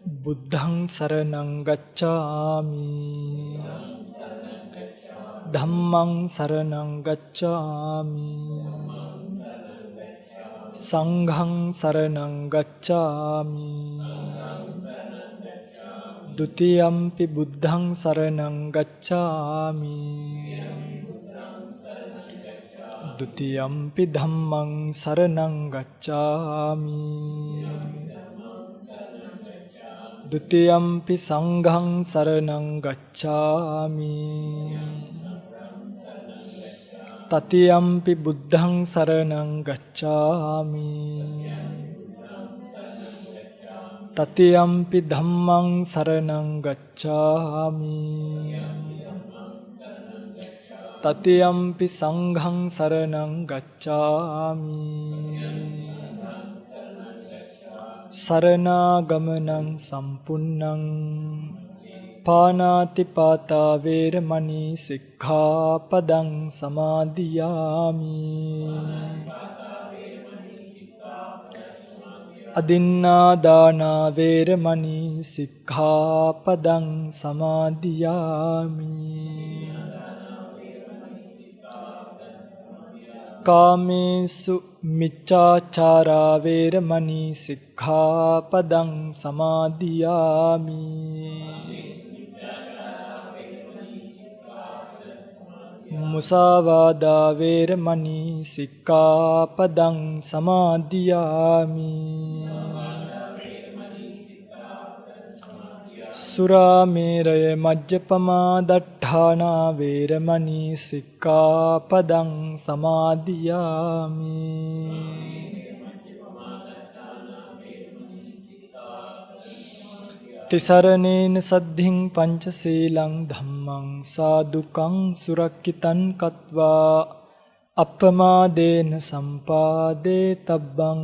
බුද්ධං සරණං ගච්ඡාමි ධම්මං සරණං ගච්ඡාමි සංඝං සරණං ගච්ඡාමි ဒုတိယံ පි බුද්ධං සරණං ගච්ඡාමි ဒုတိယံ පි ධම්මං සරණං ගච්ඡාමි ဒုတိယံ පි සංඝං සරණං ගච්ඡාමි တတိယံ පි බුද්ධං සරණං ගච්ඡාමි တတိယံ පි ධම්මං සරණං ගච්ඡාමි တတိယံ පි සංඝං සරණං ගච්ඡාමි สรณากมนัง සම්පුන්නං පානාති පාතා වේරමණී සික්ඛාපදං සමාදියාමි อดินนาดานาเวรมณีสิกขาปดังสมาธิยามิกาเมสุมิจฉาจาราเวรมณีสิกขาปดังสมาธิยามิมุสาวาดาเวรมณีสิกขาปดังสมาธิยามิสุราเมรยมัจจปมาดัฏฐานาเวรมณีสิกขาปดังสมาธิยามิติสรเนนสัดถิงปัญจศีลังธัมมังสาดุกังสุรกิตันกัตวาอัปปมาเดนสัมปาเดตับบัง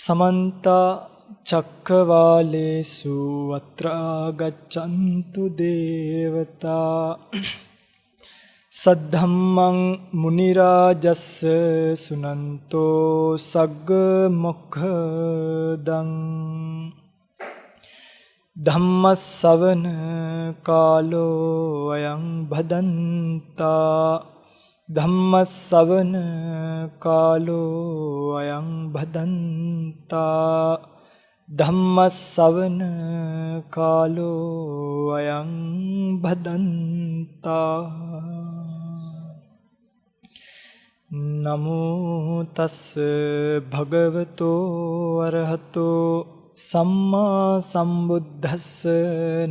สมันตาจักรวาเลสุอัตรากัจจันตุเดวตาสัทธัมมังมุนิราจัสสะสุนันโตสักกมคขดังธัมมัสสวนกาโลอยังบดันตาธัมมัสสวนกาโลอยังบดันตาธัมมัสสวนกาโลอยังบดันตานะโมตัสสะภะคะวะโตอะระหะโตสัมมาสัมพุทธัสสะ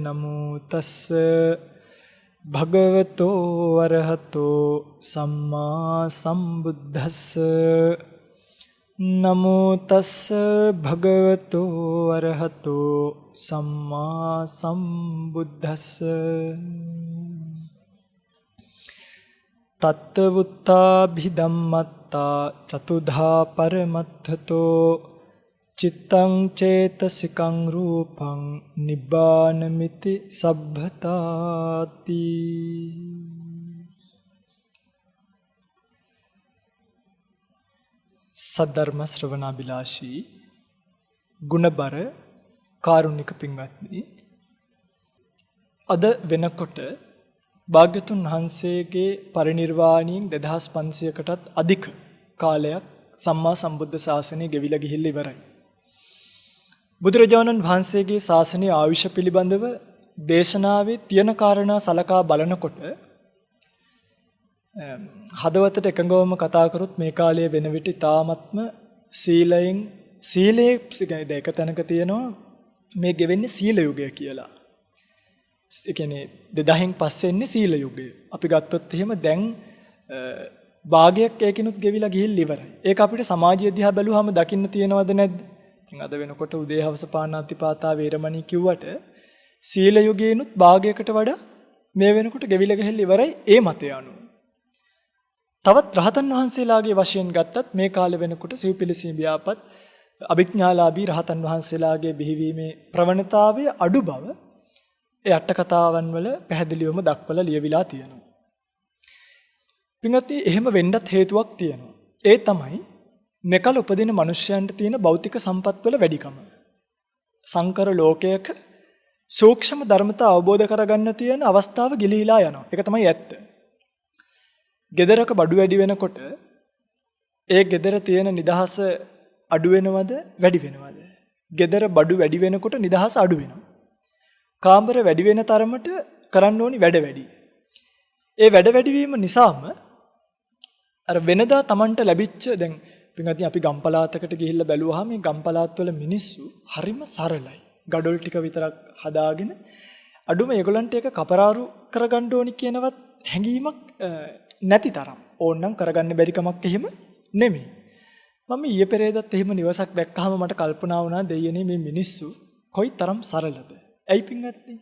นะโมตัสสะภะคะวะโตอะระหะโตสัมมาสัมพุทธัสสะนะโมตัสสะภะคะวะโตอะระหะโตสัมมาสัมพุทธัสสะตัตตวุตตาภิธัมมัตตาจตุธาปรมัตถโตจิตตังเจตสิกังรูปังนิบบานมิติสัพพตาติසද්ධර්ම ශ්‍රවණාබිලාෂී ගුණබර කාරුණික පින්වත්නි අද වෙනකොට භාග්‍යතුන් වහන්සේගේ පරිනිර්වාණයෙන් 2500කටත් අධික කාලයක් සම්මා සම්බුද්ධ ශාසනය ගෙවිලා ගිහිල්ලා ඉවරයි. බුදුරජාණන් වහන්සේගේ ශාසනයේ ආයුෂ පිළිබඳව දේශනාවේ තියෙන කාරණා සලකා බලනකොට හදවතට එකඟවම කතා කරොත් මේ කාලයේ වෙන විට තාමත්ම සීලයේ දෙක තැනක තියෙනවා මේ ගෙවෙන්නේ සීල යුගය කියලා. ඒ කියන්නේ 2000න් පස්සේ එන්නේ සීල යුගය. අපි ගත්තොත් එහෙම දැන් භාගයක් ඒකිනුත් ගෙවිලා ගිහිල්ලා ඉවරයි. ඒක අපිට සමාජීය දිහා බැලුවාම දකින්න තියෙනවද නැද්ද? ඉතින් අද වෙනකොට උදේ හවස පාණාති පාතා වේරමණී කිව්වට සීල යුගයේනුත් භාගයකට වඩා මේ වෙනකොට ගෙවිලා ගිහිල්ලා ඉවරයි ඒ මතය අනුව. තවත් රහතන් වහන්සේලාගේ වශයෙන් ගත්තත් මේ කාලේ වෙනකොට සිව්පිලිසීම් ව්‍යාපත් අභිඥාලාභී රහතන් වහන්සේලාගේ බිහිවීමේ ප්‍රවණතාවය අඩු බව ඒ අට කතාවන් වල පැහැදිලිවම දක්වලා ලියවිලා තියෙනවා. පින්වත්නි එහෙම වෙන්නත් හේතුවක් තියෙනවා. ඒ තමයි මෙකල උපදින මිනිස්යන්ට තියෙන භෞතික සම්පත්වල වැඩිකම. සංකර ලෝකයක සූක්ෂම ධර්මතා අවබෝධ කරගන්න තියෙන අවස්ථාව ගිලිහිලා යනවා. ඒක තමයි ඇත්ත. ගෙදරක බඩු වැඩි වෙනකොට ඒ ගෙදර තියෙන නිදහස අඩු වෙනවද වැඩි වෙනවද? ගෙදර බඩු වැඩි වෙනකොට නිදහස අඩු වෙනවා. කාමර වැඩි වෙන තරමට කරන්න ඕනි වැඩ වැඩි. ඒ වැඩ වැඩි වීම නිසාම අර වෙනදා Tamanට ලැබිච්ච දැන් පින්වත්නි අපි ගම් පළාතකට ගිහිල්ලා බැලුවාම මේ ගම් පළාත්වල මිනිස්සු හරිම සරලයි. ගඩොල් ටික විතරක් හදාගෙන අඩුම ඒගොල්ලන්ට ඒක කපරාරු කරගන්න ඕනි කියනවත් හැඟීමක් නැති තරම්. ඕන්නම් කරගන්න බැරි කමක් එහෙම නෙමෙයි. මම ඊයේ පෙරේදත් එහෙම නිවසක් දැක්කහම මට කල්පනා වුණා දෙයනේ මේ මිනිස්සු කොයි තරම් සරලද. ඇයි පින්වත්නි?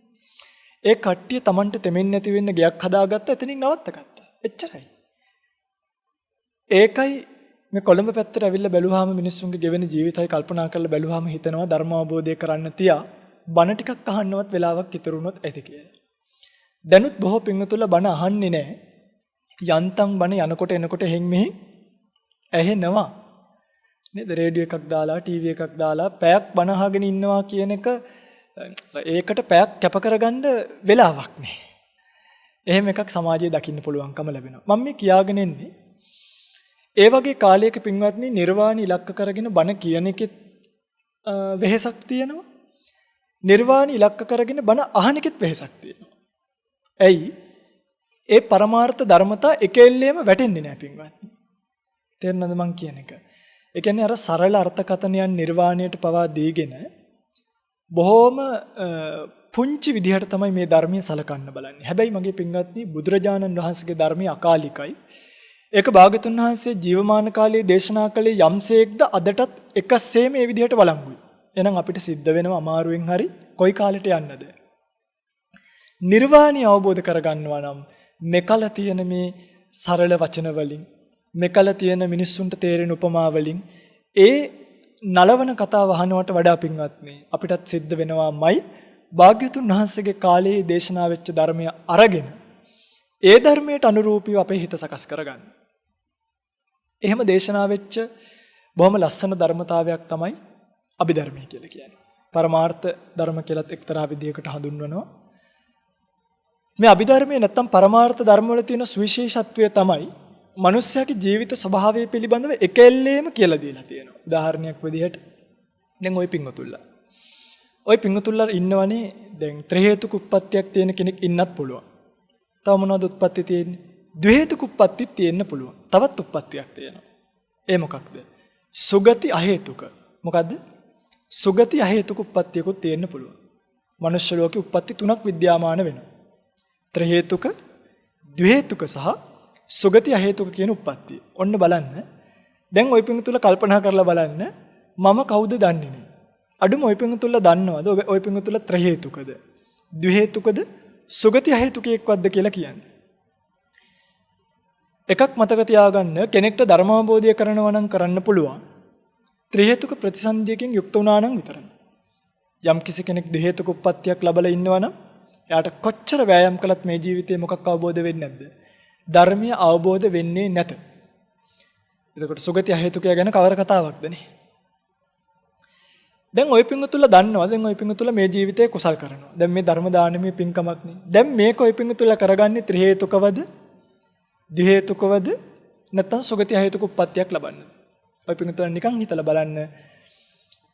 ඒ කට්ටිය Tamanට තෙමෙන්නේ නැති වෙන්න ගයක් හදාගත්ත එතනින් නවත්තගත්තා. එච්චරයි. ඒකයි මේ කොළඹ පැත්තට ඇවිල්ලා බැලුවාම මිනිස්සුන්ගේ ගෙවෙන ජීවිතය කල්පනා කරලා බැලුවාම හිතනවා ධර්ම අවබෝධය කරන්න තියා බණ ටිකක් අහන්නවත් වෙලාවක් ඉතුරුනොත් ඇති කියලා. දැනුත් බොහෝ පින්වතුන්ලා බණ අහන්නේ නැහැ. යන්තම් බණ යනකොට එනකොට හෙන් මෙහෙන් ඇහෙනවා. නේද? රේඩියෝ එකක් දාලා ටීවී එකක් දාලා පැයක් බණ අහගෙන ඉන්නවා කියන එක ඒකට පැයක් කැප කරගන්න වෙලාවක් නැහැ. එහෙම එකක් සමාජයේ දකින්න පුළුවන්කම ලැබෙනවා. මම මේ කියාගෙන ඉන්නේ ඒ වගේ කාලයක පින්වත්නි නිර්වාණ ඉලක්ක කරගෙන බණ කියන එකෙත් වෙහෙසක් තියෙනවා. නිර්වාණ ඉලක්ක කරගෙන බණ අහන එකෙත් වෙහෙසක් තියෙනවා. ඇයි? ඒ පරමාර්ථ ධර්මතා එකෙල්ලේම වැටෙන්නේ නැහැ පින්වත්නි. තේරෙනවද මං කියන එක? ඒ කියන්නේ අර සරල අර්ථකථනයන් නිර්වාණයට පවා දීගෙන බොහොම පුංචි විදිහට තමයි මේ ධර්මයේ සලකන්න බලන්නේ. හැබැයි මගේ පින්වත්නි බුදුරජාණන් වහන්සේගේ ධර්මයේ අකාලිකයි. ඒක භාග්‍යතුන් වහන්සේ ජීවමාන කාලයේ දේශනා කළේ යම්සේක්ද අදටත් එකසේ මේ විදිහට වළංගුයි. එහෙනම් අපිට සිද්ධ වෙනවා අමාරුවෙන් හරි කොයි කාලෙට යන්නද? නිර්වාණය අවබෝධ කරගන්නවා නම් මෙකල තියෙන මේ සරල වචන වලින් මෙකල තියෙන මිනිස්සුන්ට තේරෙන උපමා වලින් ඒ නලවන කතාව අහනවට වඩා පින්වත්නි අපිටත් සිද්ධ වෙනවාමයි භාග්‍යතුන් වහන්සේගේ කාලයේ දේශනා වෙච්ච ධර්මය අරගෙන ඒ ධර්මයට අනුරූපීව අපේ හිත සකස් කරගන්න. එහෙම දේශනා වෙච්ච බොහොම ලස්සන ධර්මතාවයක් තමයි අභිධර්මය කියලා කියන්නේ. පරමාර්ථ ධර්ම කියලාත් එක්තරා විදියකට හඳුන්වනවා. මේ අභිධර්මයේ නැත්තම් පරමාර්ථ ධර්ම වල තියෙන සුවිශේෂත්වය තමයි මනුස්සයාගේ ජීවිත ස්වභාවය පිළිබඳව එකෙල්ලේම කියලා දීලා තියෙනවා. උදාහරණයක් විදිහට දැන් ওই පිංගුතුල්ලා ඉන්නවනේ දැන් ත්‍රි හේතුක උප්පත්තියක් තියෙන කෙනෙක් ඉන්නත් පුළුවන්. තව මොනවද උත්පත්ති තියෙන්නේ? ද්වි හේතුක උප්පත්තිත් තියෙන්න පුළුවන්. තවත් උප්පත්තියක් තියෙනවා. ඒ මොකක්ද? සුගති අහේතුක. මොකද්ද? සුගති අහේතුක උප්පත්තියකුත් තියෙන්න පුළුවන්. මනුෂ්‍ය ලෝකේ උප්පත්ති තුනක් විද්‍යාමාන වෙනවා. ත්‍රි හේතුක, ද්වි හේතුක සහ සුගති අහේතුක කියන උප්පත්තිය. ඔන්න බලන්න. දැන් ওই පිංගුතුල කල්පනා කරලා බලන්න මම කවුද දන්නේ නැහැ. අඩුම ওই පිංගුතුල දන්නවද? ওই පිංගුතුල ත්‍රි හේතුකද? ද්වි හේතුකද? සුගති අහේතුකයක්වත්ද කියලා කියන්නේ. එකක් මතක තියාගන්න කෙනෙක්ට ධර්මාවබෝධය කරනවා නම් කරන්න පුළුවන්. ත්‍රි හේතුක ප්‍රතිසන්දියකින් යුක්ත වුණා නම් විතරයි. යම් කිසි කෙනෙක් ද්වි හේතුක උප්පත්තියක් ලැබලා ඉන්නවා නම් එයාට කොච්චර වෑයම් කළත් මේ ජීවිතේ මොකක් අවබෝධ වෙන්නේ නැද්ද? ධර්මය අවබෝධ වෙන්නේ නැත. එතකොට සුගති අහේතුකය ගැන කවර කතාවක්ද නේ? දැන් ওই පිංගුතුල දන්නවා. දැන් ওই පිංගුතුල මේ ජීවිතේ කුසල් කරනවා. දැන් මේ ධර්ම දානමේ පිංකමක් නේ. දැන් මේක ওই පිංගුතුල කරගන්නේ ත්‍රි හේතුකවද? ද්වි හේතුකවද? නැත්නම් සුගති අහේතුක උප්පත්තියක් ලබන්නද? ওই පිංගුතුල නිකන් හිතලා බලන්න.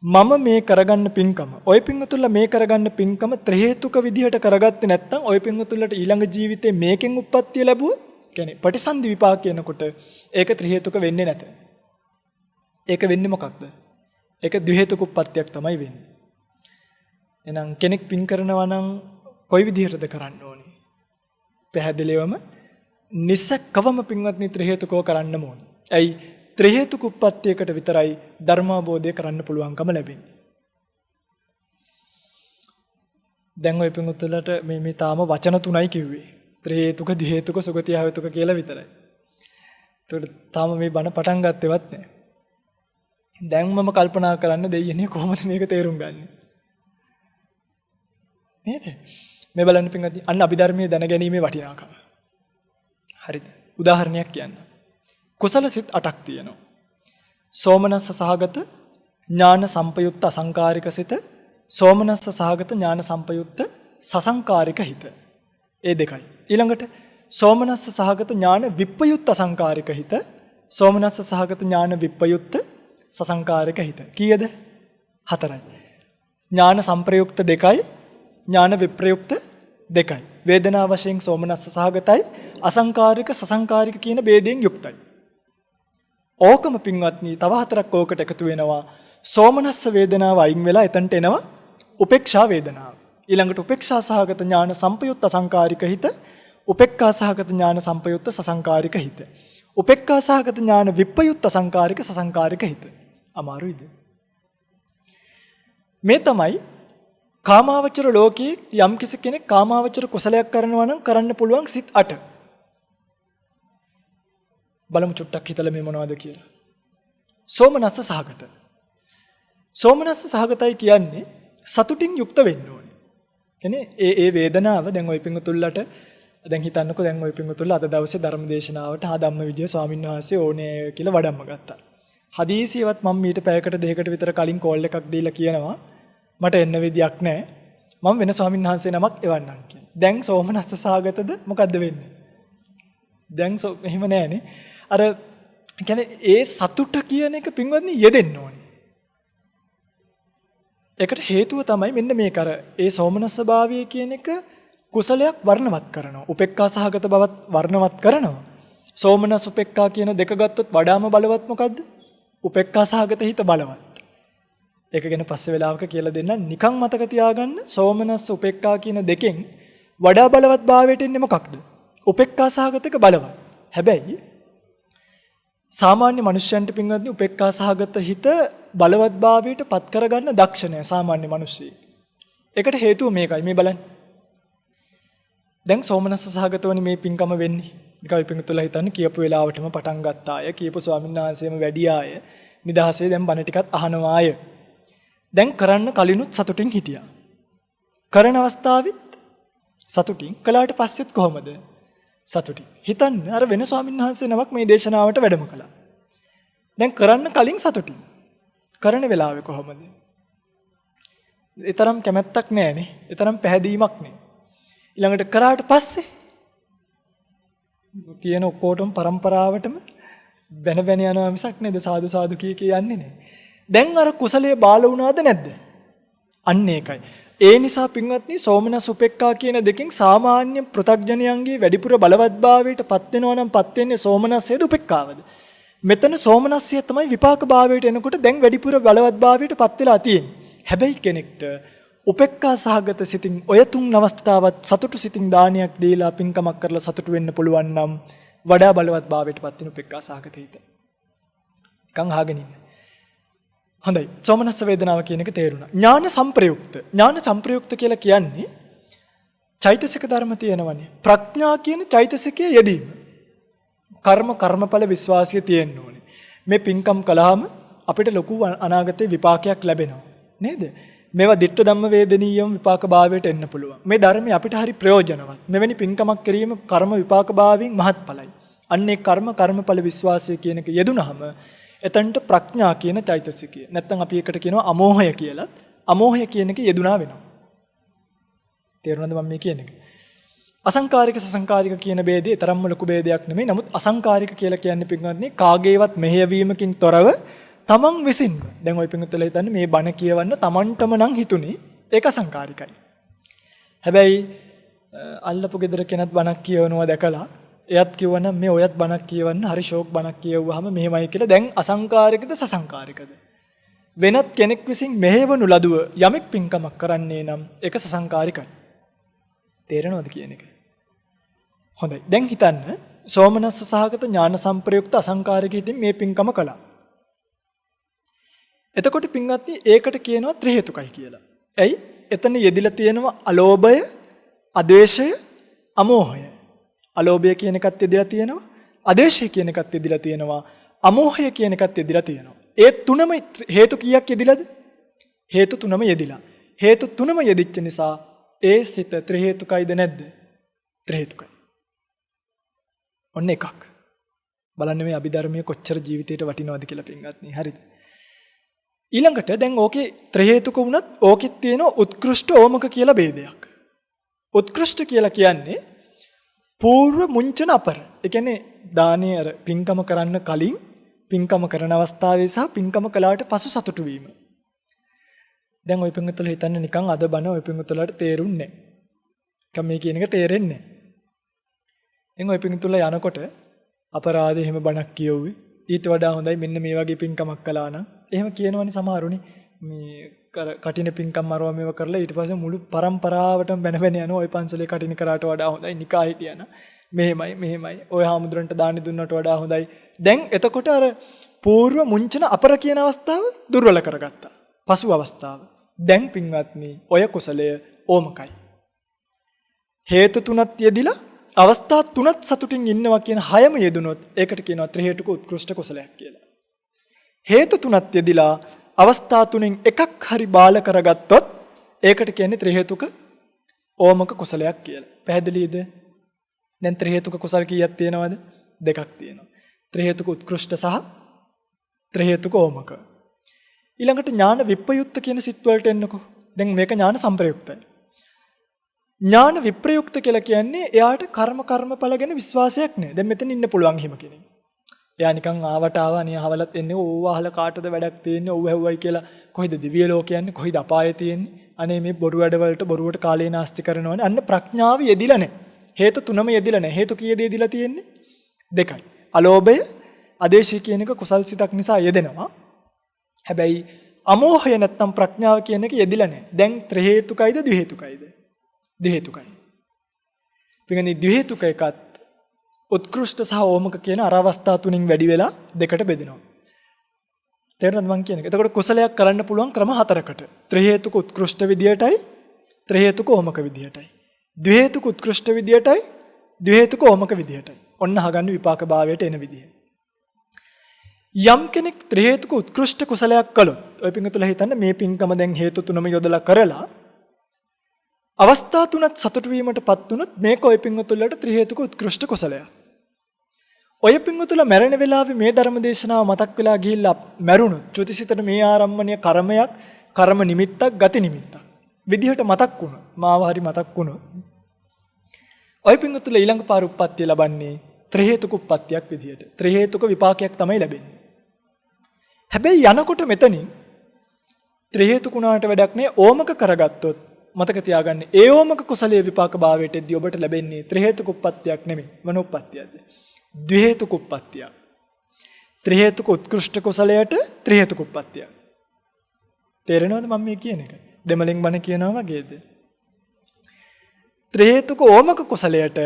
මම මේ කරගන්න පිංකම, ওই පිංගුතුල මේ කරගන්න පිංකම ත්‍රි හේතුක විදිහට කරගත්තේ නැත්නම් ওই පිංගුතුලට ඊළඟ ජීවිතේ මේකෙන් උප්පත්තිය ලැබුවොත්, කියන්නේ ප්‍රතිසන්දි විපාක කියනකොට ඒක ත්‍රි හේතුක වෙන්නේ නැත. ඒක වෙන්නේ මොකක්ද? ඒක ද්වි හේතුක උප්පත්තියක් තමයි වෙන්නේ. එහෙනම් කෙනෙක් පින් කරනවා නම් කොයි විදිහටද කරන්න ඕනේ? පැහැදිලිවම නිසක්කවම පින්වත්නි ත්‍රි හේතුකව කරන්න ඕනේ. ඇයි? ත්‍රි හේතුක උප්පත්තියකට විතරයි ධර්මාවබෝධය කරන්න පුළුවන්කම ලැබෙන්නේ. දැන් ওই පින්වත්තුලට මේ තාම වචන තුනයි කිව්වේ. ත්‍රි හේතුක, ද්වි හේතුක, සුගති අහේතුක කියලා විතරයි. ඒකට තාම මේ බණ පටන් ගත්තේවත් නැහැ. දැන් මම කල්පනා කරන්න දෙයියනේ කොහොමද මේක තේරුම් ගන්නෙ? නේද? මේ බලන්න පින්වත්නි අන්න අභිධර්මයේ දැනගැනීමේ වටිනාකම. හරිද? උදාහරණයක් කියන්න. කුසල සිත් 8ක් තියෙනවා. සෝමනස්ස සහගත ඥාන සම්පයුක්ත අසංකාරික සිත, සෝමනස්ස සහගත ඥාන සම්පයුක්ත සසංකාරික හිත. ඒ දෙකයි. ඊළඟට සෝමනස්ස සහගත ඥාන විප්පයුක්ත අසංකාරික හිත, සෝමනස්ස සහගත ඥාන විප්පයුක්ත සසංකාරික හිත. කීයද? 4යි. ඥාන සම්ප්‍රයුක්ත 2යි, ඥාන විප්‍රයුක්ත 2යි. වේදනා වශයෙන් සෝමනස්ස සහගතයි, අසංකාරික සසංකාරික කියන ભેදයෙන් යුක්තයි. ඕකම පින්වත්නි තව 4ක් ඕකට එකතු වෙනවා. සෝමනස්ස වේදනාව අයින් වෙලා එතනට එනවා උපේක්ෂා වේදනාව. ඊළඟට උපේක්ෂා සහගත ඥාන සම්පයුක්ත අසංකාරික හිත, උපේක්ඛා සහගත ඥාන සම්පයුක්ත සසංකාරික හිත. උපේක්ඛා සහගත ඥාන විප්පයුක්ත අසංකාරික සසංකාරික හිත. අමාරුයිද? මේ තමයි කාමාවචර ලෝකයේ යම් කෙනෙක් කාමාවචර කුසලයක් කරනවා නම් කරන්න පුළුවන් සිත් 8. බලමු චුට්ටක් හිතලා මේ මොනවද කියලා. සෝමනස්ස සහගත. සෝමනස්ස සහගතයි කියන්නේ සතුටින් යුක්ත වෙන්න ඕනේ. කියන්නේ ඒ වේදනාව දැන් ওই පිංගුතුල්ලට දැන් හිතන්නකෝ දැන් ওই පිංගුතුල්ල අද දවසේ ධර්ම දේශනාවට ධම්මවිජය ස්වාමීන් වහන්සේ ඕනේ කියලා වඩම්ම ගත්තා. හදීසියවත් මම මීට පැයකට දෙකකට විතර කලින් කෝල් එකක් දීලා කියනවා මට එන්න විදියක් නැහැ. මම වෙන ස්වාමීන් වහන්සේ නමක් එවන්නම් කියලා. දැන් සෝමනස්ස සහගතද මොකද්ද වෙන්නේ? දැන් එහෙම නැහනේ. අර කියන්නේ ඒ සතුට කියන එක පින්වත්නි යෙදෙන්න ඕනේ. ඒකට හේතුව තමයි මෙන්න මේක අර ඒ සෝමනස්ස භාවය කියන එක කුසලයක් වර්ණවත් කරනවා. උපේක්ඛා සහගත බවත් වර්ණවත් කරනවා. සෝමනස් උපේක්ඛා කියන දෙක ගත්තොත් වඩාම බලවත් මොකද්ද? උපේක්ඛා සහගත හිත බලවත්. ඒක ගැන පස්සේ වෙලාවක කියලා දෙන්න. නිකන් මතක තියාගන්න සෝමනස් උපේක්ඛා කියන දෙකෙන් වඩා බලවත් භාවයට එන්නේ මොකක්ද? උපේක්ඛා සහගතක බලවත්. හැබැයි සාමාන්‍ය මනුෂ්‍යයන්ට පින්වත්නි උපේක්ඛා සහගත හිත බලවත් භාවයට පත් කරගන්න දක්ෂ නැහැ සාමාන්‍ය මිනිස්සෙක්. ඒකට හේතුව මේකයි මේ බලන්න. දැන් සෝමනස්ස සහගතවනේ මේ පින්කම වෙන්නේ. නිකන් පින්තුලා හිතන්නේ කියපු වෙලාවටම පටන් ගත්ත අය, කියපු ස්වාමීන් වහන්සේම වැඩි ආය, නිදහසේ දැන් බණ ටිකත් අහනවා අය. දැන් කරන්න කලිනුත් සතුටින් හිටියා. කරන අවස්ථාවෙත් සතුටින් කළාට පස්සෙත් කොහොමද? සතුටින්. හිතන්න අර වෙන ස්වාමීන් වහන්සේ නමක් මේ දේශනාවට වැඩම කළා. දැන් කරන්න කලින් සතුටින්. කරන වෙලාවේ කොහොමද? ඒ තරම් කැමැත්තක් නැහැනේ. ඒ තරම් පැහැදීමක් නැහැ. ඊළඟට කරාට පස්සේ තියෙන ඔක්කොටම પરම්පරාවටම වෙන වෙන යනවා මිසක් නේද සාදු සාදු කිය යන්නේ නැහැ. දැන් අර කුසලයේ බාල වුණාද නැද්ද? අන්න ඒකයි. ඒ නිසා පින්වත්නි සෝමනස් උපේක්ඛා කියන දෙකෙන් සාමාන්‍ය පෘථග්ජනයන්ගේ වැඩිපුර බලවත්භාවයට පත් වෙනවා නම් පත් වෙන්නේ සෝමනස්සේද උපේක්ඛාවද? මෙතන සෝමනස්සය තමයි විපාක භාවයට එනකොට දැන් වැඩිපුර බලවත්භාවයට පත් වෙලා තියෙන්නේ. හැබැයි කෙනෙක්ට උපේක්ඛා සහගත සිතින් ඔය තුන් අවස්ථාවත් සතුටු සිතින් දානයක් දීලා පින්කමක් කරලා සතුටු වෙන්න පුළුවන් නම් වඩා බලවත් භාවයට පත් වෙන උපේක්ඛා සහගත හිත. කන් අහගෙන ඉන්න. හොඳයි. සෝමනස්ස වේදනාව කියන එක තේරුණා. ඥාන සම්ප්‍රයුක්ත. ඥාන සම්ප්‍රයුක්ත කියලා කියන්නේ චෛතසික ධර්ම තියෙනවනේ. ප්‍රඥා කියන චෛතසිකයේ යෙදීම. කර්මඵල විශ්වාසය තියෙන්න ඕනේ. මේ පින්කම් කළාම අපිට ලොකු අනාගතේ විපාකයක් ලැබෙනවා. නේද? මේවා ditta ධම්ම වේදනීයම විපාක භාවයට එන්න පුළුවන්. මේ ධර්මය අපිට හරි ප්‍රයෝජනවත්. මෙවැනි පින්කමක් කිරීම කර්ම විපාක භාවයෙන් මහත්ඵලයි. අන්නේ කර්මඵල විශ්වාසය කියන එක යෙදුනහම එතනට ප්‍රඥා කියන චෛතසිකය. නැත්නම් අපි එකට කියනවා අමෝහය කියලා. අමෝහය කියන එක යෙදුනා වෙනවා. තේරුණාද මම මේ කියන එක? අසංකාරික සසංකාරික කියන ભેදේ තරම්ම ලොකු ભેදයක් නෙමෙයි. නමුත් අසංකාරික කියලා කියන්නේ පින්වත්නි කාගේවත් මෙහෙයවීමකින් තොරව තමන් විසින්ම. දැන් ওই පින්වත්තුලා හිතන්නේ මේ බණ කියවන්න තමන්ටම නම් හිතුනේ. ඒක අසංකාරිකයි. හැබැයි අල්ලපු ගෙදර කෙනත් බණක් කියවනවා දැකලා එයත් කිව්වනම් මේ ඔයත් බණක් කියවන්න හරි ෂෝක් බණක් කියවුවාම මෙහෙමයි කියලා දැන් අසංකාරිකද සසංකාරිකද? වෙනත් කෙනෙක් විසින් මෙහෙවනු ලදුව යමෙක් පින්කමක් කරන්නේ නම් ඒක සසංකාරිකයි. තේරෙනවද කියන එක? හොඳයි. දැන් හිතන්න සෝමනස්ස සහගත ඥාන සම්ප්‍රයුක්ත අසංකාරික හිතින් මේ පින්කම කළා. එතකොට පින්වත්නි ඒකට කියනවා ත්‍රි හේතුකයි කියලා. ඇයි? එතන යෙදිලා තියෙනවා අලෝභය, අද්වේෂය, අමෝහය. අලෝභය කියන එකත් යෙදිලා තියෙනවා, අද්වේෂය කියන එකත් යෙදිලා තියෙනවා, අමෝහය කියන එකත් යෙදිලා තියෙනවා. ඒ තුනම හේතු කීයක් යෙදිලාද? හේතු තුනම යෙදිලා. හේතු තුනම යෙදිච්ච නිසා ඒ සිත ත්‍රි හේතුකයිද නැද්ද? ත්‍රි හේතුකයි. ඔන්න එකක්. බලන්න මේ අභිධර්මයේ කොච්චර ජීවිතේට වටිනවද කියලා පින්වත්නි. හරිද? ඊළඟට දැන් ඕකේ ත්‍රි හේතුක වුණත් ඕකෙත් තියෙන උත්කෘෂ්ඨ ඕමක කියලා ભેදයක්. උත්කෘෂ්ඨ කියලා කියන්නේ పూర్ව මුංචන අපර. ඒ කියන්නේ දානේ අර පින්කම කරන්න කලින් පින්කම කරන අවස්ථාවේ සහ පින්කම කළාට පසු සතුටු වීම. දැන් ওই පින්වතුන්ලා හිතන්නේ නිකන් අද බන ওই පින්වතුන්ලාට තේරුන්නේ නැහැ. මේ කියන එක තේරෙන්නේ නැහැ. එන් ওই පින්වතුන්ලා යනකොට අපරාධ එහෙම බණක් කියවුවේ. ඊට වඩා හොඳයි මෙන්න මේ වගේ පින්කමක් කළා නම්. එහෙම කියනවනේ සමහරුනේ. මේ කටින පින්කම් මරව මේව කරලා ඊට පස්සේ මුළු පරම්පරාවටම බැන බැන යනවා. ওই පන්සලේ කටින කරාට වඩා හොඳයි නිකා හිටියන. මෙහෙමයි. ඔය හාමුදුරන්ට දානි දුන්නට වඩා හොඳයි. දැන් එතකොට අර పూర్ව මුංචන අපර කියන අවස්ථාව දුර්වල කරගත්තා. පසු අවස්ථාව. දැන් පින්වත්නි ඔය කුසලය ඕමකයි. හේතු තුනක් යෙදිලා අවස්ථා තුනක් සතුටින් ඉන්නවා කියන හයම යෙදුනොත් ඒකට කියනවා ත්‍රි හේතුක උත්කෘෂ්ඨ කුසලයක් කියලා. හේතු තුනක් යෙදිලා අවස්ථා තුනෙන් එකක් හරි බාල කරගත්තොත් ඒකට කියන්නේ ත්‍රි හේතුක ඕමක කුසලයක් කියලා. පැහැදිලිද? දැන් ත්‍රි හේතුක කුසල කීයක් තියෙනවද? දෙකක් තියෙනවා. ත්‍රි හේතුක උත්කෘෂ්ඨ සහ ත්‍රි හේතුක ඕමක. ඊළඟට ඥාන විප්‍රයුක්ත කියන සිත් වලට එන්නකෝ. දැන් මේක ඥාන සම්ප්‍රයුක්තයි. ඥාන විප්‍රයුක්ත කියලා කියන්නේ එයාට කර්මඵල ගැන විශ්වාසයක් නැහැ. දැන් මෙතන ඉන්න පුළුවන් හිම කෙනෙක්. එයා නිකන් ආවට අනේ අහවලත් එන්නේ ඕව අහලා කාටද වැඩක් තියෙන්නේ ඕව හැව්වයි කියලා කොහෙද දිව්‍ය ලෝකේ යන්නේ කොහෙද අපායේ තියෙන්නේ අනේ මේ බොරු වැඩවලට බොරුවට කාලේ නාස්ති කරනවනේ අන්න ප්‍රඥාව යෙදිලා නැහැ. හේතු තුනම යෙදිලා නැහැ. හේතු කීයද යෙදිලා තියෙන්නේ? දෙකයි. අලෝභය, ආදේශය කියන එක කුසල් සිතක් නිසා යෙදෙනවා. හැබැයි අමෝහය නැත්තම් ප්‍රඥාව කියන එක යෙදිලා නැහැ. දැන් ත්‍රි හේතුකයිද ද්වි හේතුකයිද? ද්වි හේතුකයි. පිටින් ද්වි හේතුක එකත් උත්කෘෂ්ඨ සහ ඕමක කියන අර අවස්ථා තුنين වැඩි වෙලා දෙකට බෙදෙනවා. තේරුණාද මං කියන එක? එතකොට කුසලයක් කරන්න පුළුවන් ක්‍රම හතරකට. ත්‍රි හේතුක උත්කෘෂ්ඨ විදියටයි, ත්‍රි හේතුක ඕමක විදියටයි. ද්වි හේතුක උත්කෘෂ්ඨ විදියටයි, ද්වි හේතුක ඕමක විදියටයි. ඔන්න අහගන්න විපාක භාවයට එන විදිය. යම් කෙනෙක් ත්‍රි හේතුක උත්කෘෂ්ඨ කුසලයක් කළොත්, ඔය පිංගුතුලා හිතන්න මේ පිංකම දැන් හේතු තුනම යොදලා කරලා අවස්ථා තුනත් සතුටු වීමටපත් වුණොත් මේක ඔය පිංගුතුලට ත්‍රි හේතුක උත්කෘෂ්ඨ කුසලයක්. ඔය පිංගුතුලා මැරෙන වෙලාවේ මේ ධර්ම දේශනාව මතක් වෙලා ගිහිල්ලා මැරුණොත් ත්‍ෘතිසිතට මේ ආරම්මණය කර්මයක්, කර්ම නිමිත්තක්, ගති නිමිත්තක් විදිහට මතක් වුණා. මාව හරි මතක් වුණොත් ඔය පිංගුතුලා ඊළඟ පාර උප්පත්තිය ලබන්නේ ත්‍රි හේතුක උප්පත්තියක් විදිහට. ත්‍රි හේතුක විපාකයක් තමයි ලැබෙන්නේ. හැබැයි යනකොට මෙතනින් ත්‍රි හේතුක උනාට වැඩක් නෑ ඕමක කරගත්තොත් මතක තියාගන්න ඒ ඕමක කුසලයේ විපාක භාවයටදී ඔබට ලැබෙන්නේ ත්‍රි හේතුක උප්පත්තියක් නෙමෙයි. මොන උප්පත්තියක්ද? ද්වි හේතුක උප්පත්තියක්. ත්‍රි හේතුක උත්කෘෂ්ඨ කුසලයට ත්‍රි හේතුක උප්පත්තියක්. තේරෙනවද මම මේ කියන එක? දෙමළෙන් බණ කියනවා වගේද? ත්‍රි හේතුක ඕමක කුසලයට